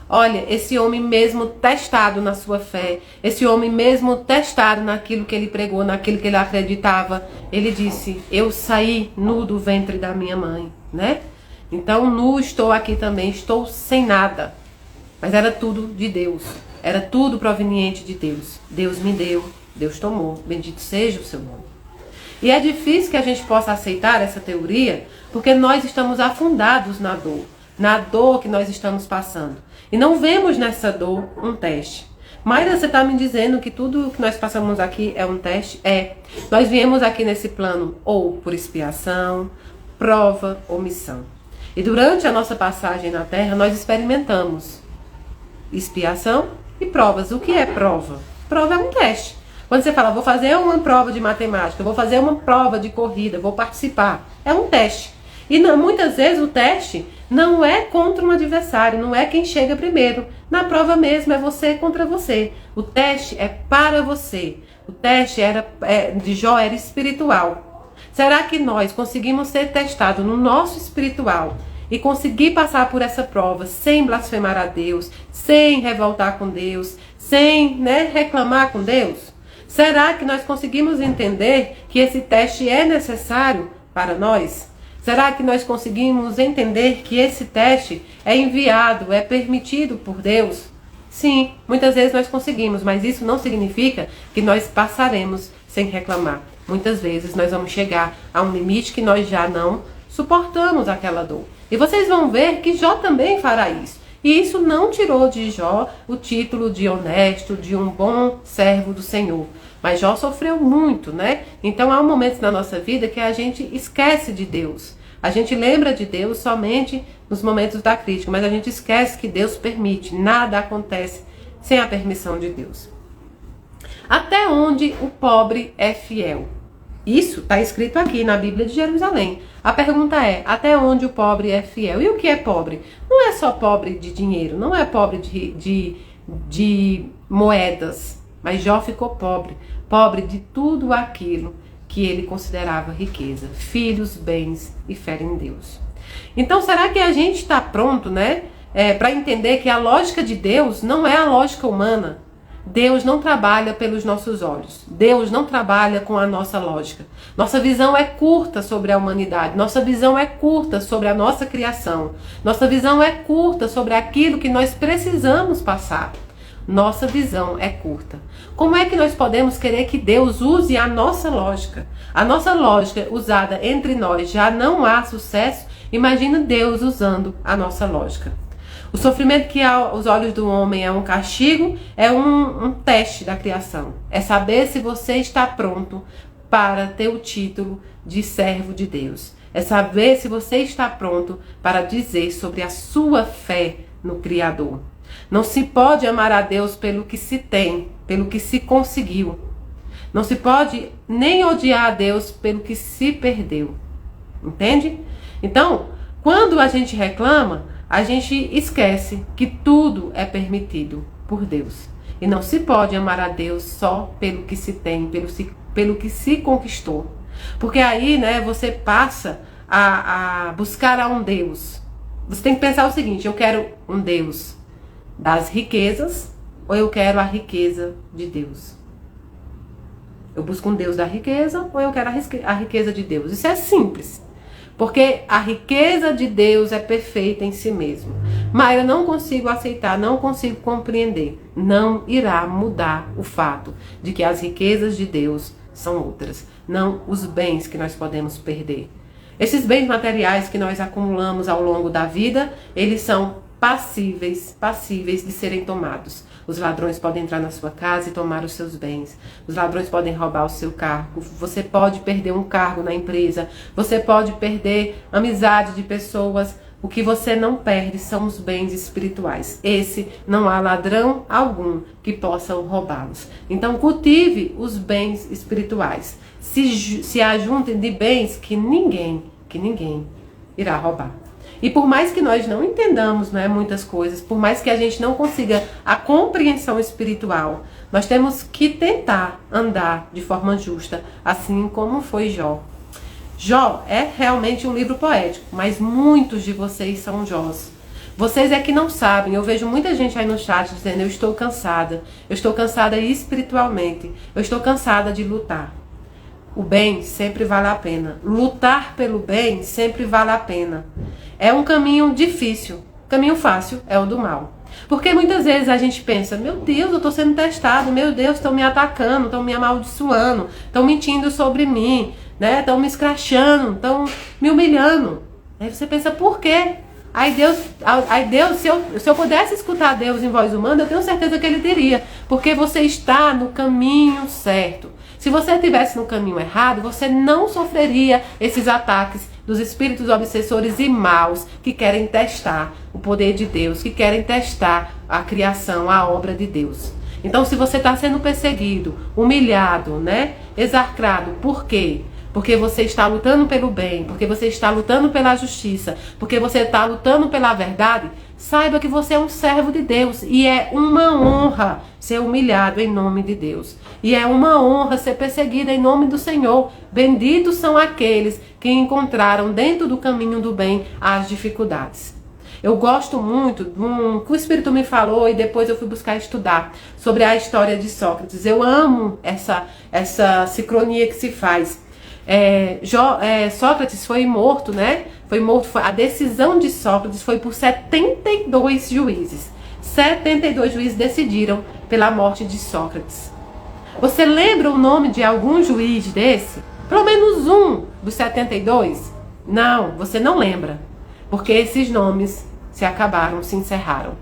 Olha, esse homem mesmo testado na sua fé, esse homem mesmo testado naquilo que ele pregou, naquilo que ele acreditava, ele disse, eu saí nu do ventre da minha mãe, né? Então, nu estou aqui também, estou sem nada. Mas era tudo de Deus, era tudo proveniente de Deus. Deus me deu, Deus tomou, bendito seja o seu nome. E é difícil que a gente possa aceitar essa teoria, porque nós estamos afundados na dor que nós estamos passando. E não vemos nessa dor um teste. Mas você está me dizendo que tudo que nós passamos aqui é um teste? É. Nós viemos aqui nesse plano ou por expiação, prova ou missão. E durante a nossa passagem na Terra, nós experimentamos expiação e provas. O que é prova? Prova é um teste. Quando você fala, vou fazer uma prova de matemática, vou fazer uma prova de corrida, vou participar, é um teste. E não, muitas vezes o teste não é contra um adversário, não é quem chega primeiro. Na prova mesmo é você contra você. O teste é para você. O teste de Jó era espiritual. Será que nós conseguimos ser testados no nosso espiritual e conseguir passar por essa prova sem blasfemar a Deus, sem revoltar com Deus, sem reclamar com Deus? Será que nós conseguimos entender que esse teste é necessário para nós? Será que nós conseguimos entender que esse teste é enviado, é permitido por Deus? Sim, muitas vezes nós conseguimos, mas isso não significa que nós passaremos sem reclamar. Muitas vezes nós vamos chegar a um limite que nós já não suportamos aquela dor. E vocês vão ver que Jó também fará isso. E isso não tirou de Jó o título de honesto, de um bom servo do Senhor. Mas Jó sofreu muito, né? Então há momentos na nossa vida que a gente esquece de Deus. A gente lembra de Deus somente nos momentos da crítica, mas a gente esquece que Deus permite. Nada acontece sem a permissão de Deus. Até onde o pobre é fiel? Isso está escrito aqui na Bíblia de Jerusalém. A pergunta é, até onde o pobre é fiel? E o que é pobre? Não é só pobre de dinheiro, não é pobre de moedas. Mas Jó ficou pobre. Pobre de tudo aquilo que ele considerava riqueza. Filhos, bens e fé em Deus. Então, será que a gente está pronto, para entender que a lógica de Deus não é a lógica humana? Deus não trabalha pelos nossos olhos. Deus não trabalha com a nossa lógica. Nossa visão é curta sobre a humanidade. Nossa visão é curta sobre a nossa criação. Nossa visão é curta sobre aquilo que nós precisamos passar. Nossa visão é curta. Como é que nós podemos querer que Deus use a nossa lógica? A nossa lógica usada entre nós já não há sucesso. Imagina Deus usando a nossa lógica. O sofrimento que aos olhos do homem é um castigo, é um teste da criação. É saber se você está pronto para ter o título de servo de Deus. É saber se você está pronto para dizer sobre a sua fé no Criador. Não se pode amar a Deus pelo que se tem, pelo que se conseguiu. Não se pode nem odiar a Deus pelo que se perdeu. Entende? Então, quando a gente reclama, a gente esquece que tudo é permitido por Deus. E não se pode amar a Deus só pelo que se tem, pelo que se conquistou. Porque aí, você passa a buscar a um Deus. Você tem que pensar o seguinte, eu quero um Deus das riquezas ou eu quero a riqueza de Deus? Eu busco um Deus da riqueza ou eu quero a riqueza de Deus? Isso é simples. Porque a riqueza de Deus é perfeita em si mesmo. Mas eu não consigo aceitar, não consigo compreender. Não irá mudar o fato de que as riquezas de Deus são outras. Não os bens que nós podemos perder. Esses bens materiais que nós acumulamos ao longo da vida, eles são passíveis de serem tomados. Os ladrões podem entrar na sua casa e tomar os seus bens. Os ladrões podem roubar o seu cargo. Você pode perder um cargo na empresa. Você pode perder amizade de pessoas. O que você não perde são os bens espirituais. Esse não há ladrão algum que possa roubá-los. Então cultive os bens espirituais. Se ajuntem de bens que ninguém irá roubar. E por mais que nós não entendamos muitas coisas, por mais que a gente não consiga a compreensão espiritual, nós temos que tentar andar de forma justa, assim como foi Jó. Jó é realmente um livro poético, mas muitos de vocês são Jós. Vocês é que não sabem, eu vejo muita gente aí no chat dizendo, eu estou cansada espiritualmente, eu estou cansada de lutar. O bem sempre vale a pena. Lutar pelo bem sempre vale a pena. É um caminho difícil. O caminho fácil é o do mal. Porque muitas vezes a gente pensa, meu Deus, eu estou sendo testado, meu Deus, estão me atacando, estão me amaldiçoando, estão mentindo sobre mim, estão me escrachando, estão me humilhando. Aí você pensa, por quê? Aí Deus, se eu pudesse escutar Deus em voz humana, eu tenho certeza que Ele teria. Porque você está no caminho certo. Se você estivesse no caminho errado, você não sofreria esses ataques dos espíritos obsessores e maus que querem testar o poder de Deus, que querem testar a criação, a obra de Deus. Então, se você está sendo perseguido, humilhado, né, exarcrado, por quê? Porque você está lutando pelo bem, porque você está lutando pela justiça, porque você está lutando pela verdade, saiba que você é um servo de Deus e é uma honra ser humilhado em nome de Deus. E é uma honra ser perseguido em nome do Senhor. Benditos são aqueles que encontraram dentro do caminho do bem as dificuldades. Eu gosto muito que o Espírito me falou e depois eu fui buscar estudar sobre a história de Sócrates. Eu amo essa sincronia que se faz. Sócrates foi morto, né? A decisão de Sócrates foi por 72 juízes. 72 juízes decidiram pela morte de Sócrates. Você lembra o nome de algum juiz desse? Pelo menos um dos 72? Não, você não lembra. Porque esses nomes se acabaram, se encerraram.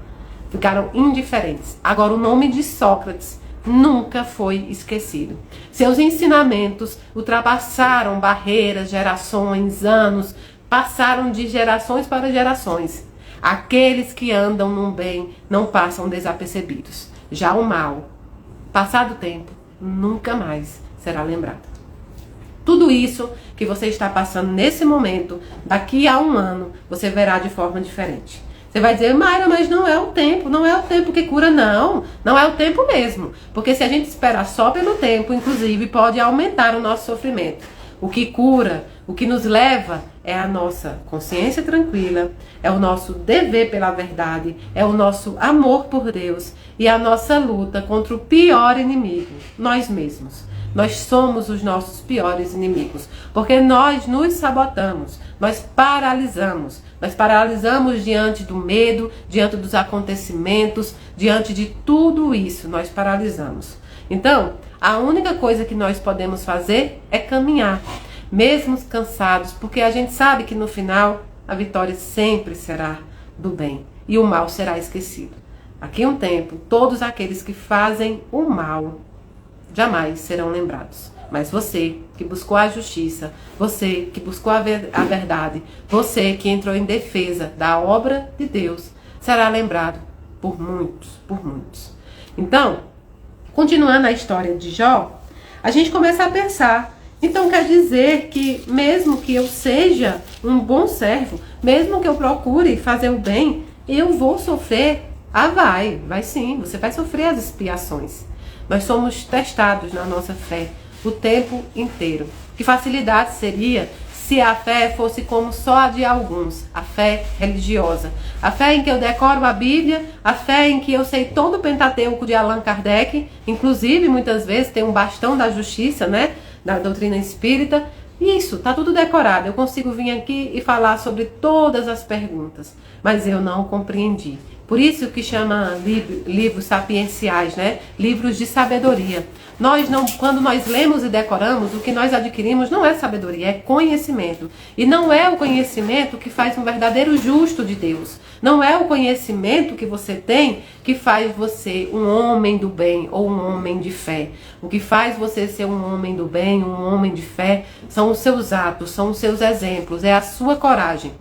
Ficaram indiferentes. Agora, o nome de Sócrates nunca foi esquecido. Seus ensinamentos ultrapassaram barreiras, gerações, anos, passaram de gerações para gerações. Aqueles que andam no bem não passam desapercebidos. Já o mal, passado o tempo, nunca mais será lembrado. Tudo isso que você está passando nesse momento, daqui a um ano, você verá de forma diferente. Você vai dizer, Mayra, mas não é o tempo que cura, não é o tempo mesmo. Porque se a gente esperar só pelo tempo, inclusive, pode aumentar o nosso sofrimento. O que cura, o que nos leva é a nossa consciência tranquila, é o nosso dever pela verdade, é o nosso amor por Deus e a nossa luta contra o pior inimigo, nós mesmos. Nós somos os nossos piores inimigos, porque nós nos sabotamos, nós paralisamos diante do medo, diante dos acontecimentos, diante de tudo isso, nós paralisamos. Então, a única coisa que nós podemos fazer é caminhar, mesmo cansados, porque a gente sabe que no final a vitória sempre será do bem e o mal será esquecido. Aqui um tempo, todos aqueles que fazem o mal jamais serão lembrados. Mas você que buscou a justiça, você que buscou a verdade, você que entrou em defesa da obra de Deus, será lembrado por muitos, por muitos. Então, continuando a história de Jó, a gente começa a pensar, então quer dizer que mesmo que eu seja um bom servo, mesmo que eu procure fazer o bem, eu vou sofrer? Ah, vai sim, você vai sofrer as expiações. Nós somos testados na nossa fé o tempo inteiro. Que facilidade seria se a fé fosse como só a de alguns, a fé religiosa. A fé em que eu decoro a Bíblia, a fé em que eu sei todo o Pentateuco de Allan Kardec, inclusive muitas vezes tem um bastão da justiça, né, da doutrina espírita. Isso, tá tudo decorado. Eu consigo vir aqui e falar sobre todas as perguntas, mas eu não compreendi. Por isso que chama livros sapienciais, né? Livros de sabedoria. Quando nós lemos e decoramos, o que nós adquirimos não é sabedoria, é conhecimento. E não é o conhecimento que faz um verdadeiro justo de Deus. Não é o conhecimento que você tem que faz você um homem do bem ou um homem de fé. O que faz você ser um homem do bem, um homem de fé, são os seus atos, são os seus exemplos, é a sua coragem.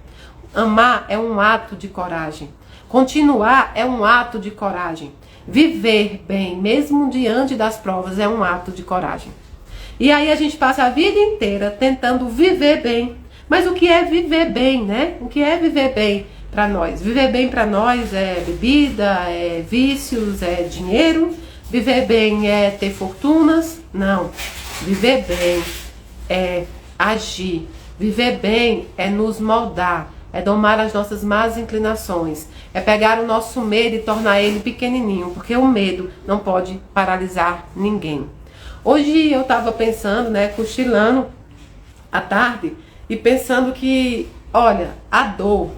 Amar é um ato de coragem. Continuar é um ato de coragem. Viver bem, mesmo diante das provas, é um ato de coragem. E aí a gente passa a vida inteira tentando viver bem. Mas o que é viver bem, né? O que é viver bem para nós? Viver bem para nós é bebida, é vícios, é dinheiro. Viver bem é ter fortunas? Não. Viver bem é agir. Viver bem é nos moldar. É domar as nossas más inclinações. É pegar o nosso medo e tornar ele pequenininho. Porque o medo não pode paralisar ninguém. Hoje eu estava pensando, né, cochilando à tarde. E pensando que, olha, a dor,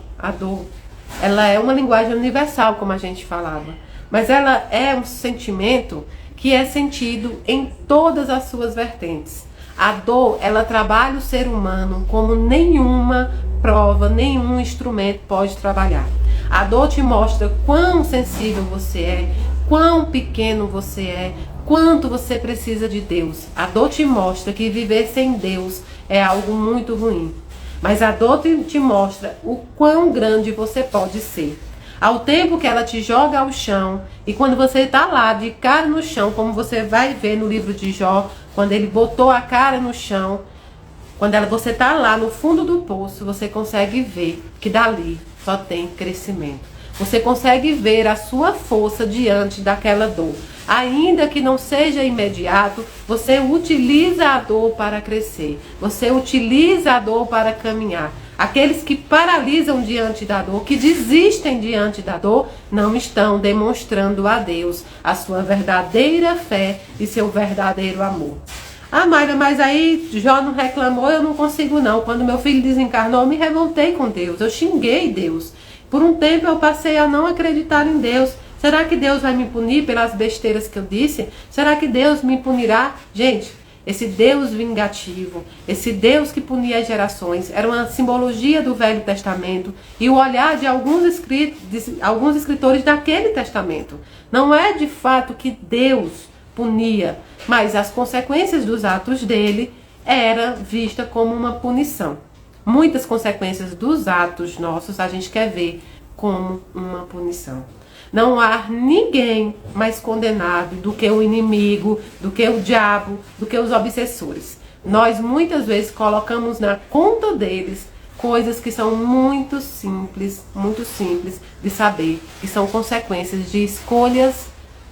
ela é uma linguagem universal, como a gente falava. Mas ela é um sentimento que é sentido em todas as suas vertentes. A dor, ela trabalha o ser humano como nenhuma prova, nenhum instrumento pode trabalhar. A dor te mostra quão sensível você é, quão pequeno você é, quanto você precisa de Deus. A dor te mostra que viver sem Deus é algo muito ruim. mas a dor te mostra o quão grande você pode ser. Ao tempo que ela te joga ao chão, e quando você está lá de cara no chão, como você vai ver no livro de Jó, quando ele botou a cara no chão, quando você está lá no fundo do poço, você consegue ver que dali só tem crescimento. Você consegue ver a sua força diante daquela dor. Ainda que não seja imediato, você utiliza a dor para crescer. Você utiliza a dor para caminhar. Aqueles que paralisam diante da dor, que desistem diante da dor, não estão demonstrando a Deus a sua verdadeira fé e seu verdadeiro amor. Ah, Mayra, mas aí Jó não reclamou, eu não consigo não. Quando meu filho desencarnou, eu me revoltei com Deus, eu xinguei Deus. Por um tempo eu passei a não acreditar em Deus. Será que Deus vai me punir pelas besteiras que eu disse? Será que Deus me punirá? Gente, esse Deus vingativo, esse Deus que punia as gerações, era uma simbologia do Velho Testamento e o olhar de alguns escritores daquele testamento. Não é de fato que Deus punia, mas as consequências dos atos dele era vista como uma punição. Muitas consequências dos atos nossos a gente quer ver como uma punição. Não há ninguém mais condenado do que o inimigo, do que o diabo, do que os obsessores. Nós muitas vezes colocamos na conta deles coisas que são muito simples de saber, que são consequências de escolhas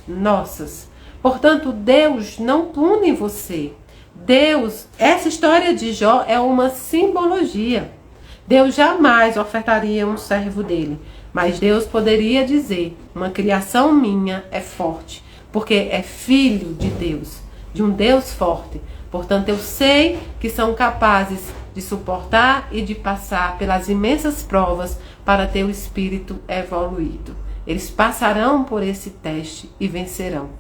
nossas. Portanto, Deus não pune você. Deus, essa história de Jó é uma simbologia. Deus jamais ofertaria um servo dele. Mas Deus poderia dizer, uma criação minha é forte, porque é filho de Deus, de um Deus forte. Portanto, eu sei que são capazes de suportar e de passar pelas imensas provas para ter o espírito evoluído. Eles passarão por esse teste e vencerão.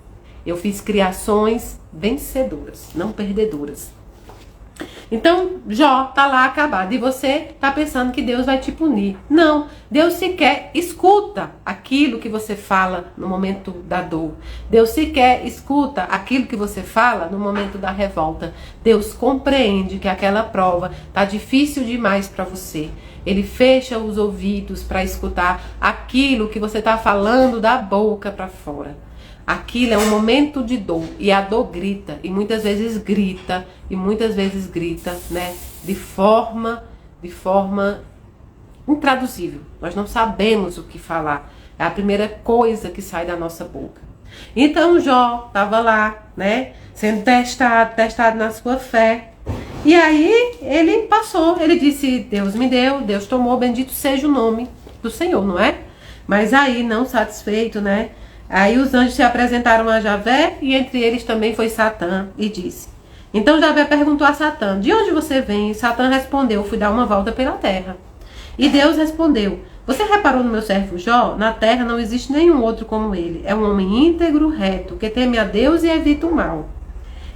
Eu fiz criações vencedoras, não perdedoras. Então, Jó está lá acabado e você está pensando que Deus vai te punir. Não, Deus sequer escuta aquilo que você fala no momento da dor. Deus sequer escuta aquilo que você fala no momento da revolta. Deus compreende que aquela prova está difícil demais para você. Ele fecha os ouvidos para escutar aquilo que você está falando da boca para fora. Aquilo é um momento de dor e a dor grita e muitas vezes grita, né, de forma intraduzível. Nós não sabemos o que falar. É a primeira coisa que sai da nossa boca. Então Jó estava lá, né, sendo testado na sua fé. E aí ele passou, ele disse, Deus me deu, Deus tomou, bendito seja o nome do Senhor, não é? Mas aí, não satisfeito, né? Aí os anjos se apresentaram a Javé e entre eles também foi Satã e disse. Então Javé perguntou a Satã, de onde você vem? E Satã respondeu, fui dar uma volta pela terra. E Deus respondeu, você reparou no meu servo Jó? Na terra não existe nenhum outro como ele. É um homem íntegro, reto, que teme a Deus e evita o mal.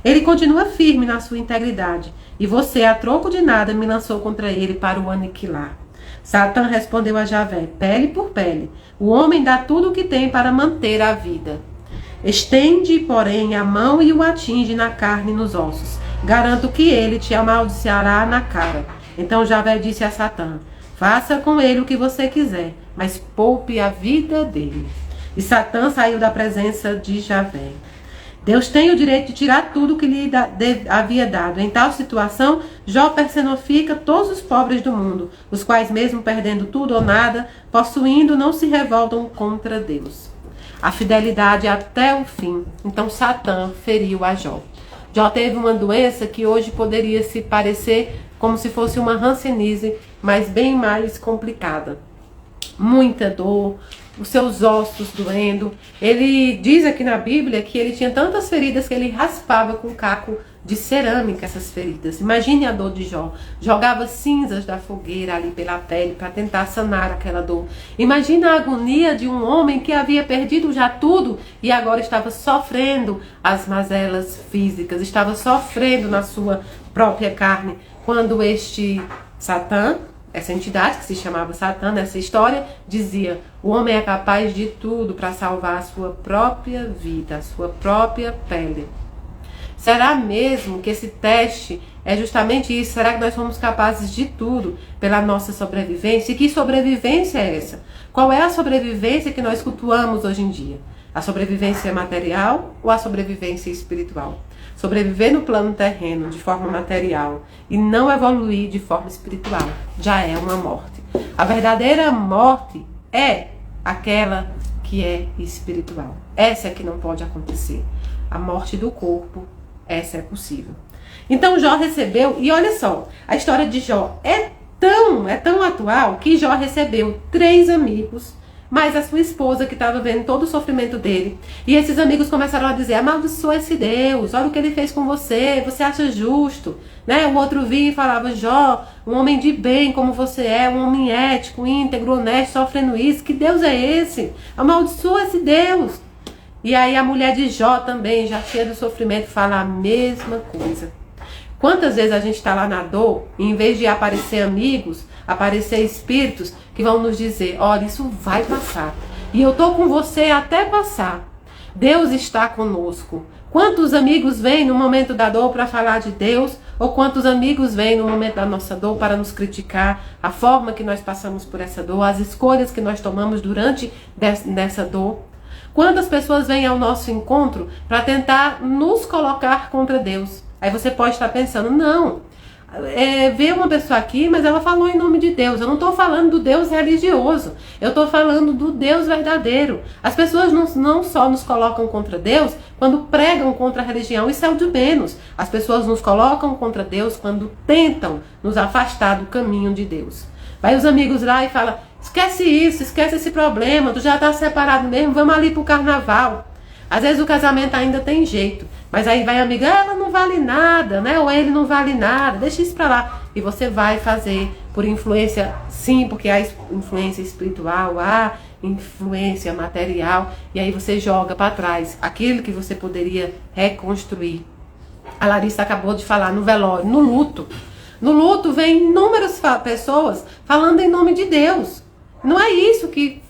Ele continua firme na sua integridade. E você, a troco de nada, me lançou contra ele para o aniquilar. Satã respondeu a Javé, pele por pele. O homem dá tudo o que tem para manter a vida. Estende, porém, a mão e o atinge na carne e nos ossos. Garanto que ele te amaldiçoará na cara. Então Javé disse a Satã, faça com ele o que você quiser, mas poupe a vida dele. E Satã saiu da presença de Javé. Deus tem o direito de tirar tudo que lhe havia dado. Em tal situação, Jó personifica todos os pobres do mundo, os quais, mesmo perdendo tudo ou nada, possuindo, não se revoltam contra Deus. A fidelidade até o fim. Então Satã feriu a Jó. Jó teve uma doença que hoje poderia se parecer como se fosse uma hanseníase, mas bem mais complicada. Muita dor, os seus ossos doendo. Ele diz aqui na Bíblia que ele tinha tantas feridas que ele raspava com caco de cerâmica essas feridas. Imagine a dor de Jó. Jogava cinzas da fogueira ali pela pele para tentar sanar aquela dor. Imagina a agonia de um homem que havia perdido já tudo e agora estava sofrendo as mazelas físicas, estava sofrendo na sua própria carne. Quando este Satã, essa entidade que se chamava Satã nessa história, dizia, o homem é capaz de tudo para salvar a sua própria vida, a sua própria pele. Será mesmo que esse teste é justamente isso. Será que nós somos capazes de tudo pela nossa sobrevivência? E que sobrevivência é essa? Qual é a sobrevivência que nós cultuamos hoje em dia? A sobrevivência material ou a sobrevivência espiritual? Sobreviver no plano terreno de forma material e não evoluir de forma espiritual já é uma morte. A verdadeira morte é aquela que é espiritual. Essa é que não pode acontecer. A morte do corpo, essa é possível. Então Jó recebeu, e olha só, a história de Jó é tão atual que Jó recebeu 3 amigos, mais a sua esposa que estava vendo todo o sofrimento dele. E esses amigos começaram a dizer: amaldiçoa esse Deus, olha o que ele fez com você, você acha justo? Né? O outro vinha e falava: Jó, um homem de bem como você é, um homem ético, íntegro, honesto, sofrendo isso, que Deus é esse? Amaldiçoa esse Deus. E aí a mulher de Jó também, já cheia do sofrimento, fala a mesma coisa. Quantas vezes a gente está lá na dor, e em vez de aparecer amigos, aparecer espíritos que vão nos dizer: olha, isso vai passar. E eu estou com você até passar. Deus está conosco. Quantos amigos vêm no momento da dor para falar de Deus? Ou quantos amigos vêm no momento da nossa dor para nos criticar a forma que nós passamos por essa dor, as escolhas que nós tomamos durante dessa dor? Quantas pessoas vêm ao nosso encontro para tentar nos colocar contra Deus? Aí você pode estar pensando: não, veio uma pessoa aqui, mas ela falou em nome de Deus. Eu não estou falando do Deus religioso, eu estou falando do Deus verdadeiro. As pessoas não só nos colocam contra Deus quando pregam contra a religião, isso é o de menos. As pessoas nos colocam contra Deus quando tentam nos afastar do caminho de Deus. Vai os amigos lá e falam: esquece isso, esquece esse problema, tu já está separado mesmo, vamos ali pro carnaval. Às vezes o casamento ainda tem jeito, mas aí vai a amiga: ela não vale nada, né? Ou ele não vale nada, deixa isso pra lá. E você vai fazer por influência, sim, porque há influência espiritual, há influência material, e aí você joga para trás aquilo que você poderia reconstruir. A Larissa acabou de falar no velório, no luto. No luto vem inúmeras pessoas falando em nome de Deus. Não é isso que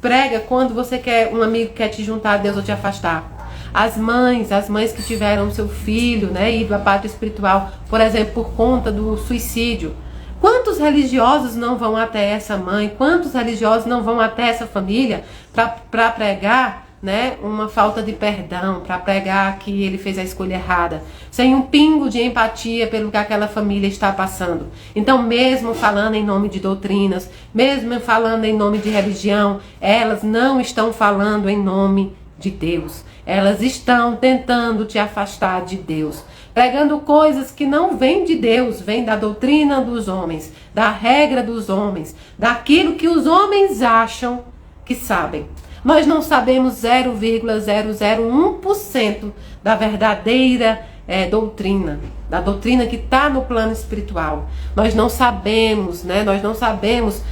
prega quando você quer, um amigo quer te juntar a Deus ou te afastar. As mães que tiveram seu filho, né, ido à pátria espiritual, por exemplo, por conta do suicídio. Quantos religiosos não vão até essa mãe? Quantos religiosos não vão até essa família para pregar, né, uma falta de perdão, para pregar que ele fez a escolha errada, sem um pingo de empatia pelo que aquela família está passando? Então, mesmo falando em nome de doutrinas, mesmo falando em nome de religião, elas não estão falando em nome de Deus. Elas estão tentando te afastar de Deus, pregando coisas que não vêm de Deus, vêm da doutrina dos homens, da regra dos homens, daquilo que os homens acham que sabem. Nós não sabemos 0,001% da verdadeira doutrina, da doutrina que está no plano espiritual. Nós não sabemos, né? Nós não sabemos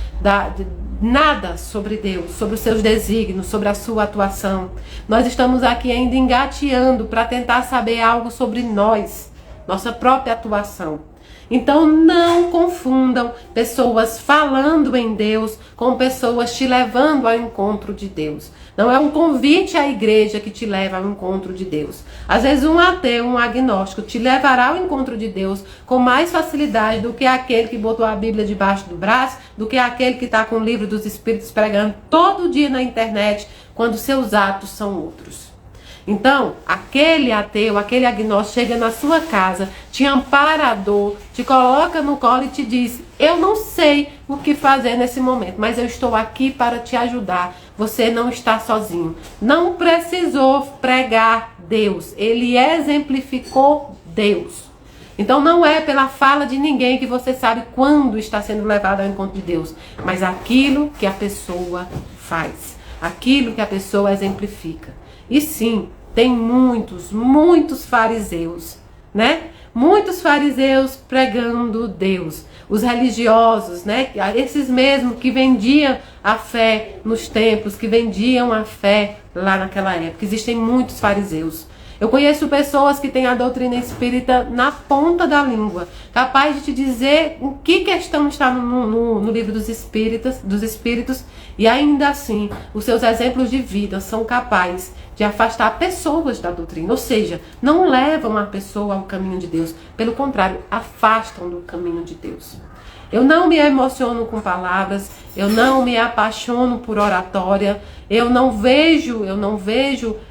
nada sobre Deus, sobre os seus desígnios, sobre a sua atuação. Nós estamos aqui ainda engateando para tentar saber algo sobre nós, nossa própria atuação. Então não confundam pessoas falando em Deus com pessoas te levando ao encontro de Deus. Não é um convite à igreja que te leva ao encontro de Deus. Às vezes um ateu, um agnóstico te levará ao encontro de Deus com mais facilidade do que aquele que botou a Bíblia debaixo do braço, do que aquele que está com o livro dos Espíritos pregando todo dia na internet, quando seus atos são outros. Então, aquele ateu, aquele agnóstico chega na sua casa, te ampara a dor, te coloca no colo e te diz: eu não sei o que fazer nesse momento, mas eu estou aqui para te ajudar. Você não está sozinho. Não precisou pregar Deus. Ele exemplificou Deus. Então não é pela fala de ninguém que você sabe quando está sendo levado ao encontro de Deus, mas aquilo que a pessoa faz, aquilo que a pessoa exemplifica. E sim, tem muitos fariseus, né? Muitos fariseus pregando Deus. Os religiosos, né? Esses mesmos que vendiam a fé nos templos, que vendiam a fé lá naquela época. Existem muitos fariseus. Eu conheço pessoas que têm a doutrina espírita na ponta da língua, capaz de te dizer em que questão está no livro dos espíritos, e ainda assim, os seus exemplos de vida são capazes de afastar pessoas da doutrina, ou seja, não levam a pessoa ao caminho de Deus, pelo contrário, afastam do caminho de Deus. Eu não me emociono com palavras, eu não me apaixono por oratória, eu não vejo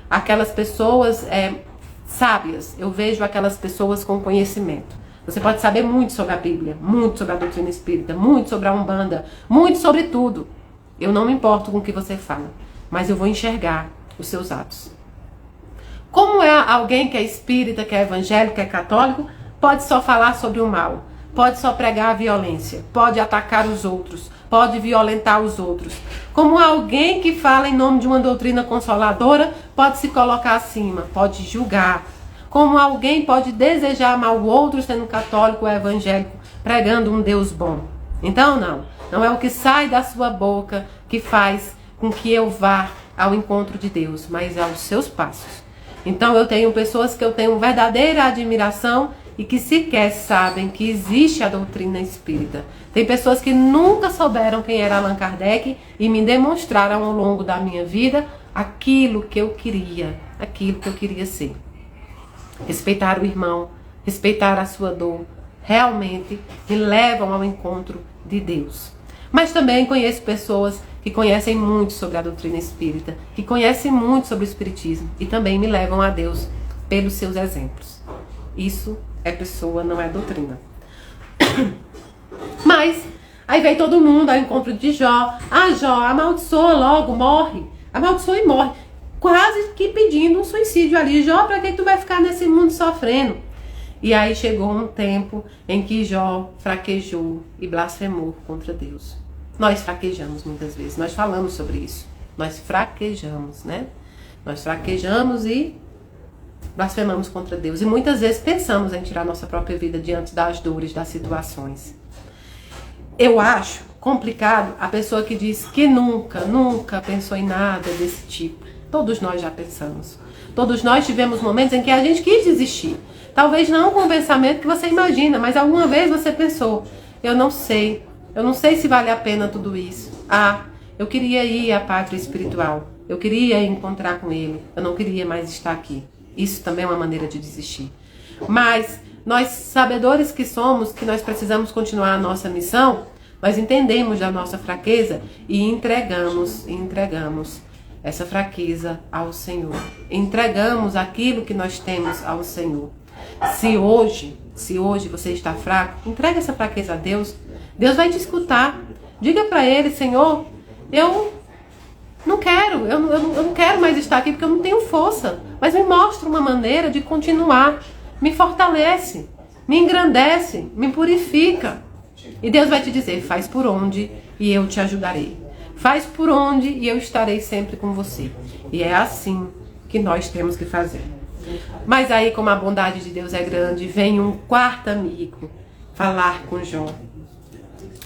aquelas pessoas sábias, eu vejo aquelas pessoas com conhecimento. Você pode saber muito sobre a Bíblia, muito sobre a doutrina espírita, muito sobre a Umbanda, muito sobre tudo. Eu não me importo com o que você fala, mas eu vou enxergar os seus atos. Como é alguém que é espírita, que é evangélico, que é católico, pode só falar sobre o mal, pode só pregar a violência, pode atacar os outros, pode violentar os outros. Como alguém que fala em nome de uma doutrina consoladora, pode se colocar acima, pode julgar. Como alguém pode desejar mal o outro sendo católico ou evangélico, pregando um Deus bom. Então não é o que sai da sua boca que faz com que eu vá ao encontro de Deus, mas aos seus passos. Então eu tenho pessoas que eu tenho verdadeira admiração e que sequer sabem que existe a doutrina espírita. Tem pessoas que nunca souberam quem era Allan Kardec e me demonstraram ao longo da minha vida aquilo que eu queria ser. Respeitar o irmão, respeitar a sua dor, realmente me levam ao encontro de Deus. Mas também conheço pessoas que conhecem muito sobre a doutrina espírita, que conhecem muito sobre o espiritismo e também me levam a Deus pelos seus exemplos. Isso é pessoa, não é doutrina. Mas aí vem todo mundo ao encontro de Jó. Ah, Jó, amaldiçoa logo, morre. Amaldiçoa e morre. Quase que pedindo um suicídio ali. Jó, pra que tu vai ficar nesse mundo sofrendo? E aí chegou um tempo em que Jó fraquejou e blasfemou contra Deus. Nós fraquejamos muitas vezes. Nós falamos sobre isso. Nós fraquejamos, né? Nós fraquejamos e blasfemamos contra Deus. E muitas vezes pensamos em tirar nossa própria vida diante das dores, das situações. Eu acho complicado a pessoa que diz que nunca pensou em nada desse tipo. Todos nós já pensamos. Todos nós tivemos momentos em que a gente quis desistir. Talvez não com o pensamento que você imagina, mas alguma vez você pensou, eu não sei se vale a pena tudo isso. Ah, eu queria ir à pátria espiritual. Eu queria encontrar com ele. Eu não queria mais estar aqui. Isso também é uma maneira de desistir. Mas nós, sabedores que somos, que nós precisamos continuar a nossa missão, nós entendemos da nossa fraqueza e entregamos essa fraqueza ao Senhor. Entregamos aquilo que nós temos ao Senhor. Se hoje você está fraco, entregue essa fraqueza a Deus. Deus vai te escutar. Diga para Ele, Senhor, eu não quero mais estar aqui porque eu não tenho força. Mas me mostra uma maneira de continuar. Me fortalece, me engrandece, me purifica. E Deus vai te dizer, faz por onde e eu te ajudarei. Faz por onde e eu estarei sempre com você. E é assim que nós temos que fazer. Mas aí, como a bondade de Deus é grande, vem um quarto amigo falar com Jó.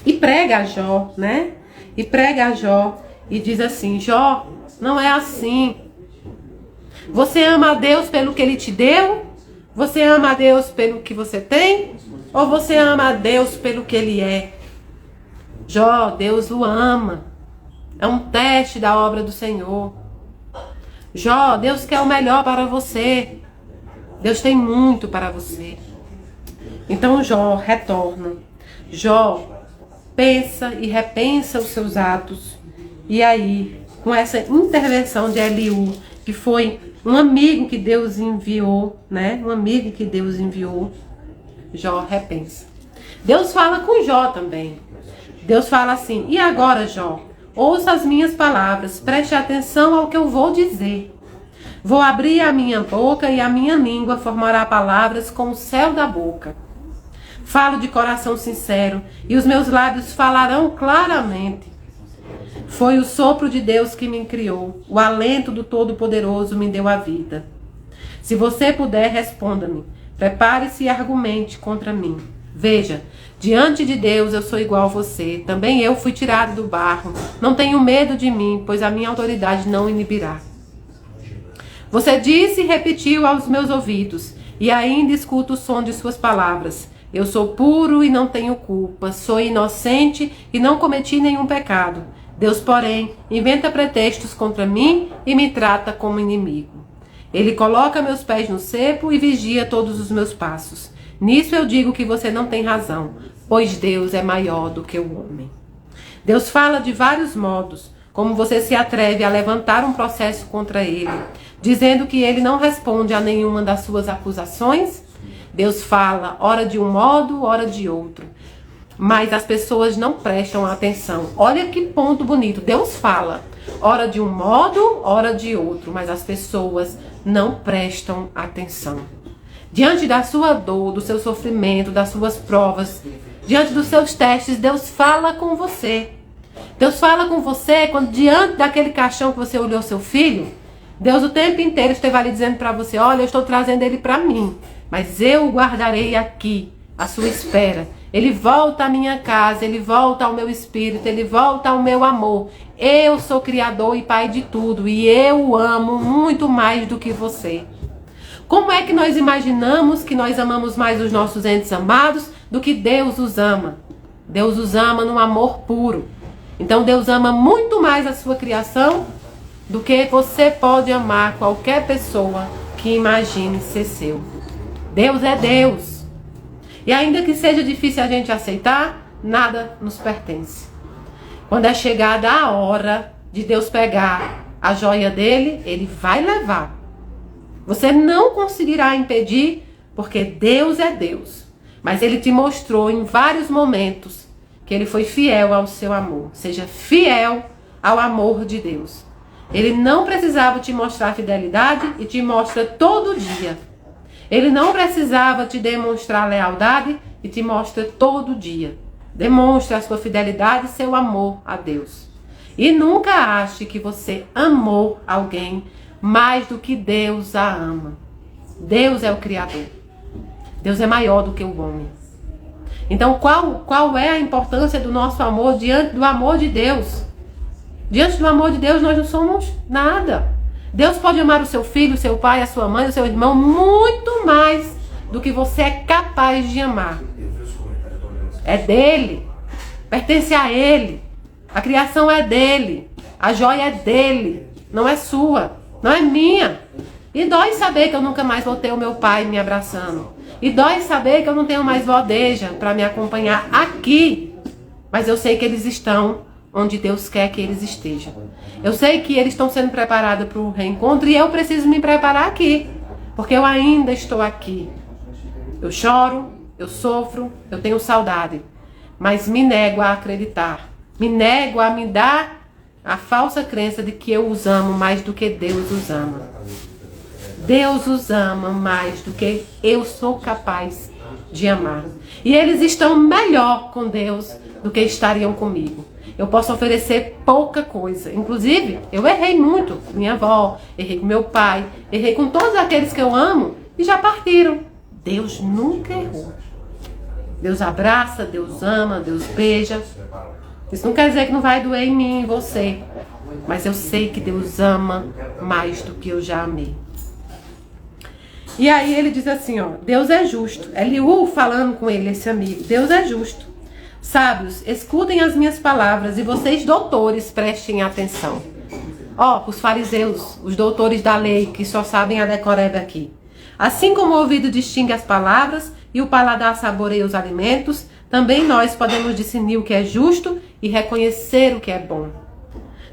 E prega a Jó, né? E prega a Jó e diz assim, Jó, não é assim. Você ama a Deus pelo que Ele te deu? Você ama a Deus pelo que você tem? Ou você ama a Deus pelo que Ele é? Jó, Deus o ama. É um teste da obra do Senhor. Jó, Deus quer o melhor para você. Deus tem muito para você. Então Jó retorna. Jó pensa e repensa os seus atos. E aí, com essa intervenção de Eliú, que foi um amigo que Deus enviou, né? Um amigo que Deus enviou, Jó repensa. Deus fala com Jó também. Deus fala assim, e agora, Jó? Ouça as minhas palavras, preste atenção ao que eu vou dizer. Vou abrir a minha boca e a minha língua formará palavras com o céu da boca. Falo de coração sincero e os meus lábios falarão claramente. Foi o sopro de Deus que me criou, o alento do Todo-Poderoso me deu a vida. Se você puder, responda-me. Prepare-se e argumente contra mim. Veja, diante de Deus eu sou igual a você. Também eu fui tirado do barro. Não tenho medo de mim, pois a minha autoridade não inibirá. Você disse e repetiu aos meus ouvidos, e ainda escuto o som de suas palavras. Eu sou puro e não tenho culpa, sou inocente e não cometi nenhum pecado. Deus, porém, inventa pretextos contra mim e me trata como inimigo. Ele coloca meus pés no cepo e vigia todos os meus passos. Nisso eu digo que você não tem razão, pois Deus é maior do que o homem. Deus fala de vários modos, como você se atreve a levantar um processo contra ele, dizendo que ele não responde a nenhuma das suas acusações? Deus fala, ora de um modo, ora de outro. Mas as pessoas não prestam atenção. Olha que ponto bonito. Deus fala, ora de um modo, ora de outro. Mas as pessoas não prestam atenção. Diante da sua dor, do seu sofrimento, das suas provas, diante dos seus testes, Deus fala com você. Deus fala com você quando diante daquele caixão que você olhou seu filho, Deus o tempo inteiro esteve ali dizendo para você, olha, eu estou trazendo ele para mim, mas eu o guardarei aqui, à sua espera. Ele volta à minha casa, ele volta ao meu espírito, ele volta ao meu amor. Eu sou criador e pai de tudo e eu o amo muito mais do que você. Como é que nós imaginamos que nós amamos mais os nossos entes amados do que Deus os ama? Deus os ama num amor puro. Então Deus ama muito mais a sua criação do que você pode amar qualquer pessoa que imagine ser seu. Deus é Deus. E ainda que seja difícil a gente aceitar, nada nos pertence. Quando é chegada a hora de Deus pegar a joia dele, ele vai levar. Você não conseguirá impedir, porque Deus é Deus. Mas ele te mostrou em vários momentos que ele foi fiel ao seu amor. Seja fiel ao amor de Deus. Ele não precisava te mostrar fidelidade e te mostra todo dia. Ele não precisava te demonstrar lealdade e te mostra todo dia. Demonstre a sua fidelidade e seu amor a Deus. E nunca ache que você amou alguém mais do que Deus a ama. Deus é o Criador. Deus é maior do que o homem. Então qual é a importância do nosso amor diante do amor de Deus? Diante do amor de Deus nós não somos nada. Deus pode amar o seu filho, o seu pai, a sua mãe, o seu irmão muito mais do que você é capaz de amar. É dele. Pertence a ele. A criação é dele. A joia é dele. Não é sua. Não é minha. E dói saber que eu nunca mais vou ter o meu pai me abraçando. E dói saber que eu não tenho mais vodeja para me acompanhar aqui. Mas eu sei que eles estão onde Deus quer que eles estejam. Eu sei que eles estão sendo preparados para o reencontro e eu preciso me preparar aqui. Porque eu ainda estou aqui. Eu choro, eu sofro, eu tenho saudade. Mas me nego a acreditar. Me nego a me dar a falsa crença de que eu os amo mais do que Deus os ama. Deus os ama mais do que eu sou capaz de amar. E eles estão melhor com Deus do que estariam comigo. Eu posso oferecer pouca coisa. Inclusive, eu errei muito com minha avó, errei com meu pai, errei com todos aqueles que eu amo e já partiram. Deus nunca errou. Deus abraça, Deus ama, Deus beija. Isso não quer dizer que não vai doer em mim, em você. Mas eu sei que Deus ama mais do que eu já amei. E aí ele diz assim, ó, Deus é justo. Eliú falando com ele, esse amigo. Deus é justo. Sábios, escutem as minhas palavras e vocês, doutores, prestem atenção. Ó, os fariseus, os doutores da lei, que só sabem a decoreba aqui. Assim como o ouvido distingue as palavras e o paladar saboreia os alimentos, também nós podemos discernir o que é justo e reconhecer o que é bom.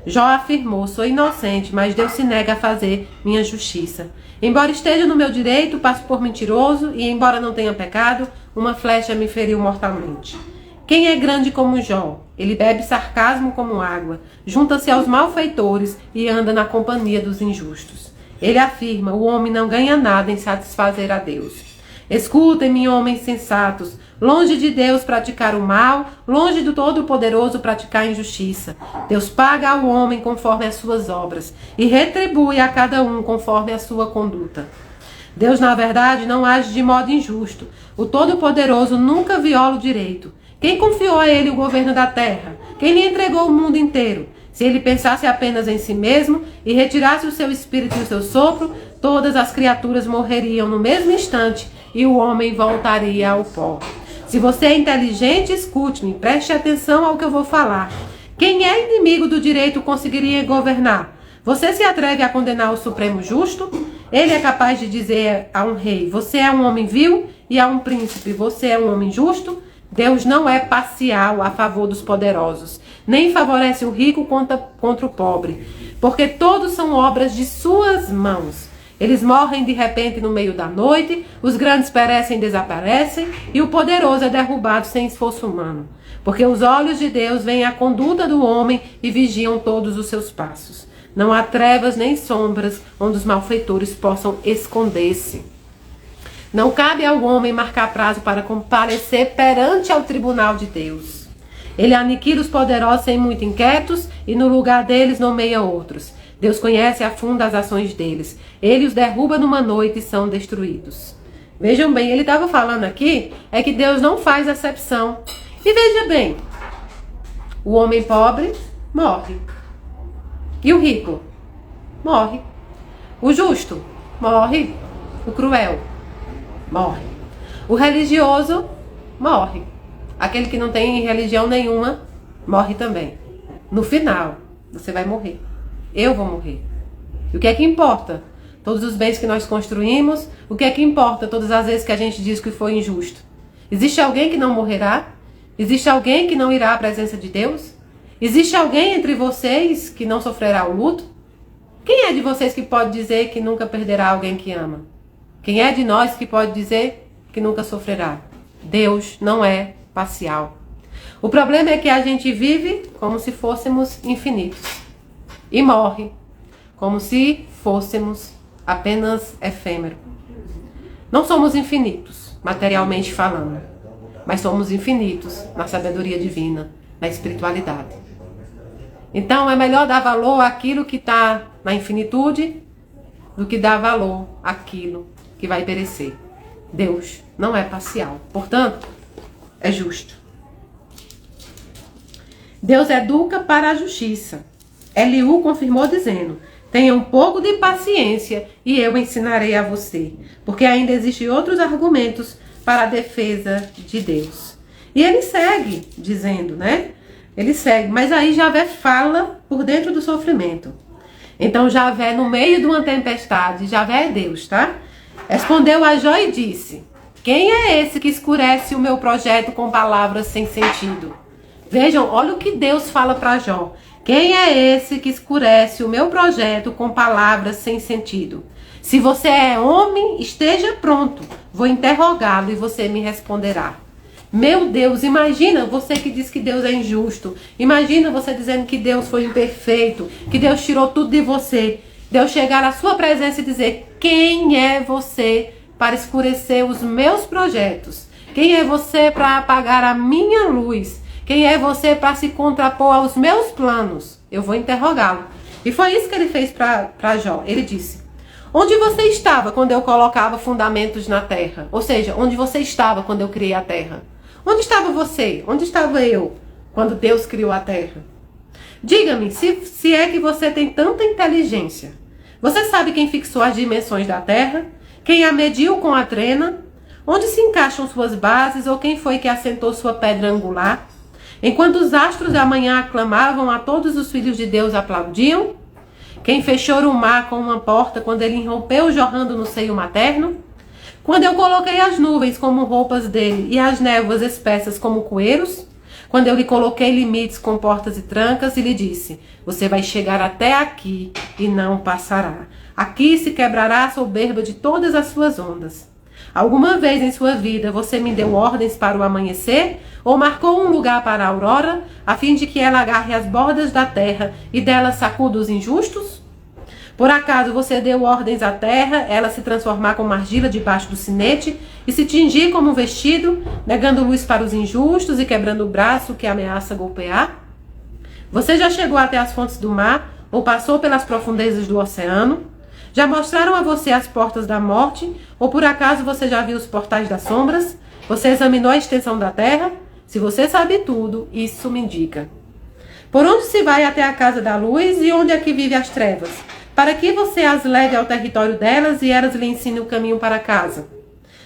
Jó afirmou, sou inocente, mas Deus se nega a fazer minha justiça. Embora esteja no meu direito, passo por mentiroso, e embora não tenha pecado, uma flecha me feriu mortalmente. Quem é grande como Jó? Ele bebe sarcasmo como água, junta-se aos malfeitores e anda na companhia dos injustos. Ele afirma, o homem não ganha nada em satisfazer a Deus. Escutem-me, homens sensatos, longe de Deus praticar o mal, longe do Todo-Poderoso praticar a injustiça. Deus paga ao homem conforme as suas obras e retribui a cada um conforme a sua conduta. Deus, na verdade, não age de modo injusto. O Todo-Poderoso nunca viola o direito. Quem confiou a ele o governo da terra? Quem lhe entregou o mundo inteiro? Se ele pensasse apenas em si mesmo e retirasse o seu espírito e o seu sopro, todas as criaturas morreriam no mesmo instante e o homem voltaria ao pó. Se você é inteligente, escute-me, preste atenção ao que eu vou falar. Quem é inimigo do direito conseguiria governar? Você se atreve a condenar o Supremo Justo? Ele é capaz de dizer a um rei, você é um homem vil, e a um príncipe, você é um homem justo? Deus não é parcial a favor dos poderosos, nem favorece o rico contra o pobre, porque todos são obras de suas mãos. Eles morrem de repente no meio da noite, os grandes perecem e desaparecem, e o poderoso é derrubado sem esforço humano. Porque os olhos de Deus veem a conduta do homem e vigiam todos os seus passos. Não há trevas nem sombras onde os malfeitores possam esconder-se. Não cabe ao homem marcar prazo para comparecer perante ao tribunal de Deus. Ele aniquila os poderosos sem muito inquietos e no lugar deles nomeia outros. Deus conhece a fundo as ações deles. Ele os derruba numa noite e são destruídos. Vejam bem, ele estava falando aqui, é que Deus não faz acepção. E veja bem, o homem pobre morre. E o rico? Morre. O justo? Morre. O cruel? Morre. O religioso? Morre. Aquele que não tem religião nenhuma, morre também. No final, você vai morrer. Eu vou morrer. E o que é que importa? Todos os bens que nós construímos, o que é que importa todas as vezes que a gente diz que foi injusto? Existe alguém que não morrerá? Existe alguém que não irá à presença de Deus? Existe alguém entre vocês que não sofrerá o luto? Quem é de vocês que pode dizer que nunca perderá alguém que ama? Quem é de nós que pode dizer que nunca sofrerá? Deus não é parcial. O problema é que a gente vive como se fôssemos infinitos e morre como se fôssemos apenas efêmero. Não somos infinitos, materialmente falando, mas somos infinitos na sabedoria divina, na espiritualidade. Então é melhor dar valor àquilo que está na infinitude do que dar valor àquilo que vai perecer. Deus não é parcial, portanto, é justo. Deus educa para a justiça. Eliú confirmou dizendo, tenha um pouco de paciência e eu ensinarei a você, porque ainda existem outros argumentos para a defesa de Deus. E ele segue dizendo, né? Ele segue, mas aí Javé fala por dentro do sofrimento. Então Javé, no meio de uma tempestade, Javé é Deus, tá? Respondeu a Jó e disse, quem é esse que escurece o meu projeto com palavras sem sentido? Vejam, olha o que Deus fala para Jó. Quem é esse que escurece o meu projeto com palavras sem sentido? Se você é homem, esteja pronto. Vou interrogá-lo e você me responderá. Meu Deus, imagina você que diz que Deus é injusto. Imagina você dizendo que Deus foi imperfeito, que Deus tirou tudo de você. Deus chegar à sua presença e dizer, quem é você para escurecer os meus projetos? Quem é você para apagar a minha luz? Quem é você para se contrapor aos meus planos? Eu vou interrogá-lo. E foi isso que ele fez para Jó. Ele disse, onde você estava quando eu colocava fundamentos na terra? Ou seja, onde você estava quando eu criei a terra? Onde estava você? Onde estava eu quando Deus criou a terra? Diga-me, se é que você tem tanta inteligência. Você sabe quem fixou as dimensões da terra? Quem a mediu com a trena? Onde se encaixam suas bases? Ou quem foi que assentou sua pedra angular? Enquanto os astros da manhã aclamavam, a todos os filhos de Deus aplaudiam? Quem fechou o mar com uma porta quando ele irrompeu jorrando no seio materno? Quando eu coloquei as nuvens como roupas dele e as névoas espessas como coeiros? Quando eu lhe coloquei limites com portas e trancas e lhe disse, você vai chegar até aqui e não passará. Aqui se quebrará a soberba de todas as suas ondas. Alguma vez em sua vida você me deu ordens para o amanhecer ou marcou um lugar para a aurora, a fim de que ela agarre as bordas da terra e dela sacuda os injustos? Por acaso você deu ordens à terra, ela se transformar como argila debaixo do sinete e se tingir como um vestido, negando luz para os injustos e quebrando o braço que ameaça golpear? Você já chegou até as fontes do mar ou passou pelas profundezas do oceano? Já mostraram a você as portas da morte? Ou por acaso você já viu os portais das sombras? Você examinou a extensão da terra? Se você sabe tudo, isso me indica. Por onde se vai até a casa da luz e onde é que vive as trevas? Para que você as leve ao território delas e elas lhe ensinem o caminho para casa.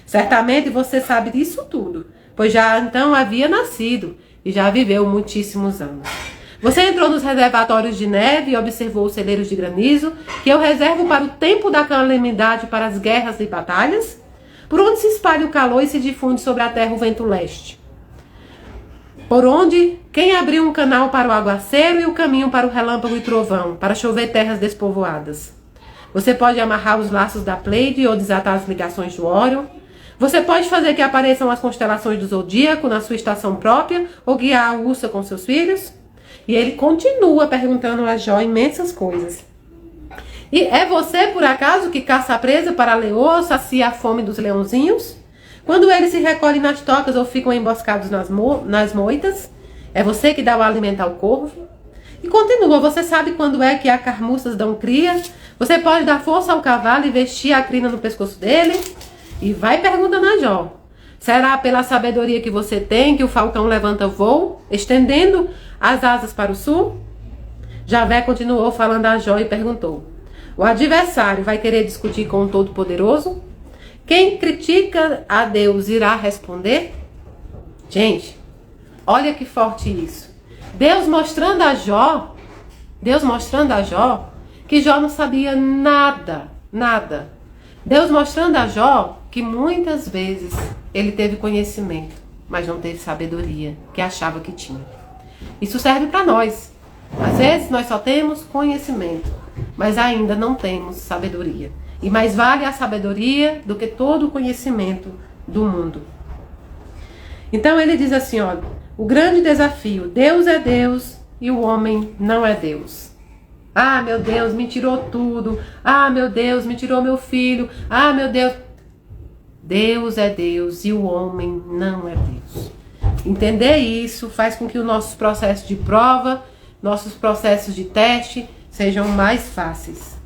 Certamente você sabe disso tudo, pois já então havia nascido e já viveu muitíssimos anos. Você entrou nos reservatórios de neve e observou os celeiros de granizo, que eu reservo para o tempo da calamidade, para as guerras e batalhas? Por onde se espalha o calor e se difunde sobre a terra o vento leste? Por onde quem abriu um canal para o aguaceiro e o caminho para o relâmpago e trovão, para chover terras despovoadas? Você pode amarrar os laços da Pleiade ou desatar as ligações do Órion? Você pode fazer que apareçam as constelações do Zodíaco na sua estação própria ou guiar a Ursa com seus filhos? E ele continua perguntando a Jó imensas coisas. E é você, por acaso, que caça a presa para a leoa ou sacia a fome dos leãozinhos? Quando eles se recolhem nas tocas ou ficam emboscados nas moitas? É você que dá o alimento ao corvo? E continua, você sabe quando é que as carmuças dão cria? Você pode dar força ao cavalo e vestir a crina no pescoço dele? E vai perguntando a Jó. Será pela sabedoria que você tem que o falcão levanta voo, estendendo as asas para o sul? Javé continuou falando a Jó e perguntou: o adversário vai querer discutir com o Todo-Poderoso? Quem critica a Deus irá responder? Gente, olha que forte isso. Deus mostrando a Jó que Jó não sabia nada. Deus mostrando a Jó que muitas vezes ele teve conhecimento, mas não teve sabedoria, que achava que tinha. Isso serve para nós. Às vezes nós só temos conhecimento, mas ainda não temos sabedoria. E mais vale a sabedoria do que todo o conhecimento do mundo. Então ele diz assim, olha, o grande desafio, Deus é Deus e o homem não é Deus. Ah, meu Deus, me tirou tudo. Ah, meu Deus, me tirou meu filho. Ah, meu Deus. Deus é Deus e o homem não é Deus. Entender isso faz com que os nossos processos de prova, nossos processos de teste sejam mais fáceis.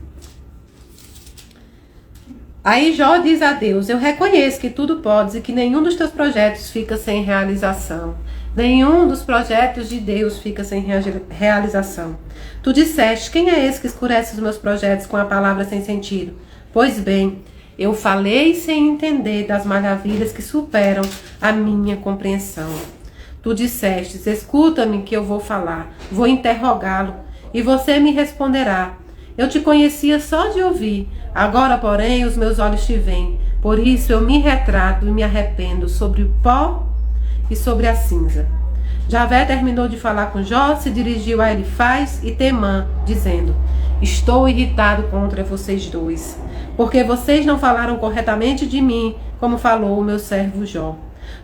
Aí Jó diz a Deus: eu reconheço que tudo podes e que nenhum dos teus projetos fica sem realização. Nenhum dos projetos de Deus fica sem realização. Tu disseste: quem é esse que escurece os meus projetos com a palavra sem sentido? Pois bem, eu falei sem entender das maravilhas que superam a minha compreensão. Tu disseste: escuta-me que eu vou falar, vou interrogá-lo, e você me responderá. Eu te conhecia só de ouvir, agora, porém, os meus olhos te veem. Por isso eu me retrato e me arrependo sobre o pó e sobre a cinza. Javé terminou de falar com Jó, se dirigiu a Elifaz e Temã, dizendo: estou irritado contra vocês dois, porque vocês não falaram corretamente de mim, como falou o meu servo Jó.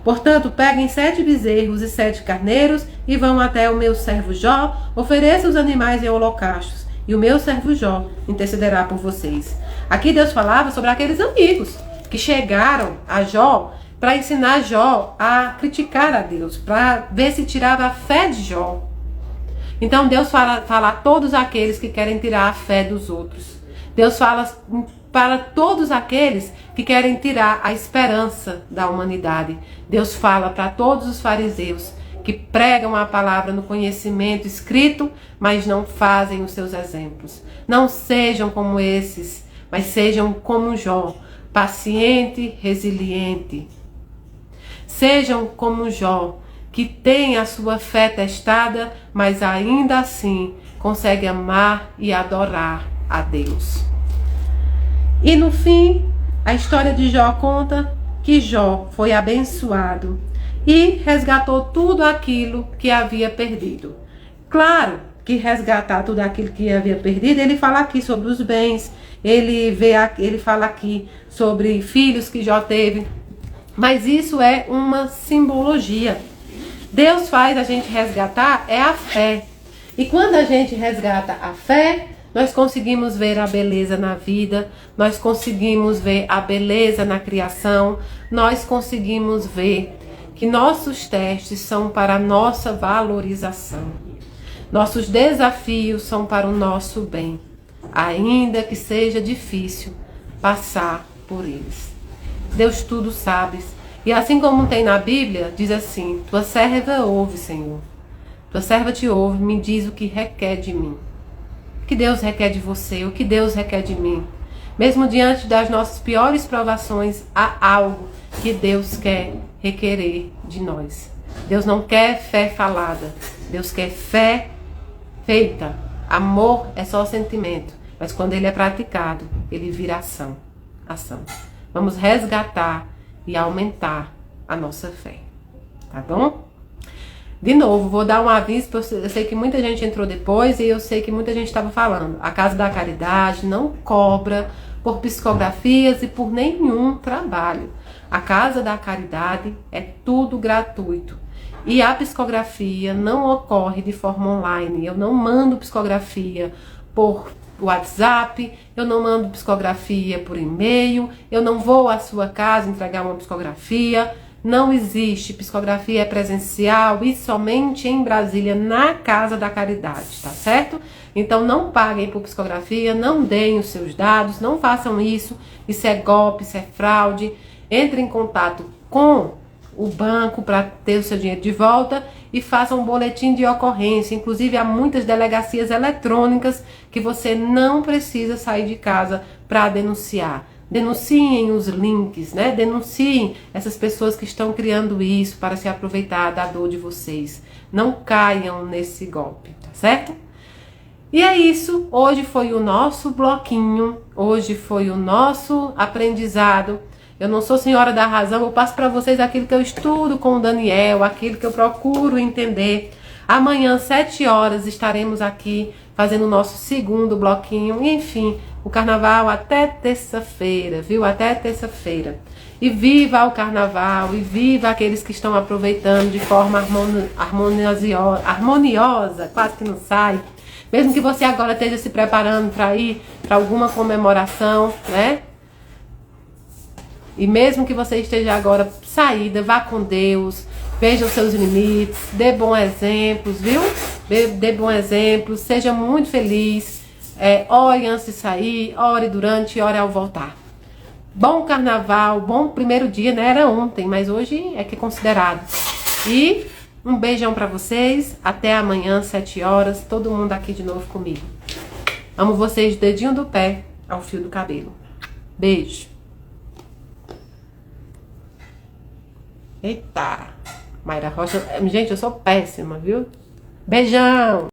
Portanto, peguem 7 bezerros e 7 carneiros e vão até o meu servo Jó, ofereçam os animais em holocaustos, e o meu servo Jó intercederá por vocês. Aqui Deus falava sobre aqueles amigos que chegaram a Jó para ensinar Jó a criticar a Deus, para ver se tirava a fé de Jó. Então Deus fala a todos aqueles que querem tirar a fé dos outros. Deus fala para todos aqueles que querem tirar a esperança da humanidade. Deus fala para todos os fariseus que pregam a palavra no conhecimento escrito, mas não fazem os seus exemplos. Não sejam como esses, mas sejam como Jó, paciente, resiliente. Sejam como Jó, que tem a sua fé testada, mas ainda assim consegue amar e adorar a Deus. E no fim, a história de Jó conta que Jó foi abençoado e resgatou tudo aquilo que havia perdido. Claro que resgatar tudo aquilo que havia perdido, ele fala aqui sobre os bens, ele fala aqui sobre filhos que Jó teve, mas isso é uma simbologia. Deus faz a gente resgatar a fé. E quando a gente resgata a fé, nós conseguimos ver a beleza na vida, nós conseguimos ver a beleza na criação, nós conseguimos ver que nossos testes são para a nossa valorização. Nossos desafios são para o nosso bem, ainda que seja difícil passar por eles. Deus tudo sabe. E assim como tem na Bíblia, diz assim: tua serva ouve, Senhor. Tua serva te ouve, me diz o que requer de mim. O que Deus requer de você, o que Deus requer de mim. Mesmo diante das nossas piores provações, há algo que Deus quer requerer de nós. Deus não quer fé falada, Deus quer fé feita. Amor é só sentimento, mas quando ele é praticado, ele vira ação. Vamos resgatar e aumentar a nossa fé, tá bom? De novo, vou dar um aviso, porque eu sei que muita gente entrou depois e eu sei que muita gente estava falando. A Casa da Caridade não cobra por psicografias e por nenhum trabalho. A Casa da Caridade é tudo gratuito. E a psicografia não ocorre de forma online. Eu não mando psicografia por WhatsApp, eu não mando psicografia por e-mail, eu não vou à sua casa entregar uma psicografia. Não existe, psicografia é presencial e somente em Brasília, na Casa da Caridade, tá certo? Então não paguem por psicografia, não deem os seus dados, não façam isso é golpe, isso é fraude. Entre em contato com o banco para ter o seu dinheiro de volta e façam um boletim de ocorrência. Inclusive há muitas delegacias eletrônicas que você não precisa sair de casa para denunciar. Denunciem os links, né? Denunciem essas pessoas que estão criando isso para se aproveitar da dor de vocês. Não caiam nesse golpe, tá certo? E é isso. Hoje foi o nosso bloquinho. Hoje foi o nosso aprendizado. Eu não sou senhora da razão. Eu passo para vocês aquilo que eu estudo com o Daniel, aquilo que eu procuro entender. Amanhã, 7 horas, estaremos aqui fazendo o nosso segundo bloquinho. E, enfim, o carnaval até terça-feira, viu? Até terça-feira. E viva o carnaval, e viva aqueles que estão aproveitando de forma harmoniosa, quase que não sai. Mesmo que você agora esteja se preparando para ir para alguma comemoração, né? E mesmo que você esteja agora saída, vá com Deus, veja os seus limites, dê bons exemplos, viu? Dê bons exemplos, seja muito feliz. Ore antes de sair, ore durante e ore ao voltar. Bom carnaval, bom primeiro dia, né? Era ontem, mas hoje é que é considerado. E um beijão pra vocês, até amanhã, 7 horas, todo mundo aqui de novo comigo. Amo vocês, dedinho do pé ao fio do cabelo. Beijo. Eita, Mayra Rocha, gente, eu sou péssima, viu? Beijão!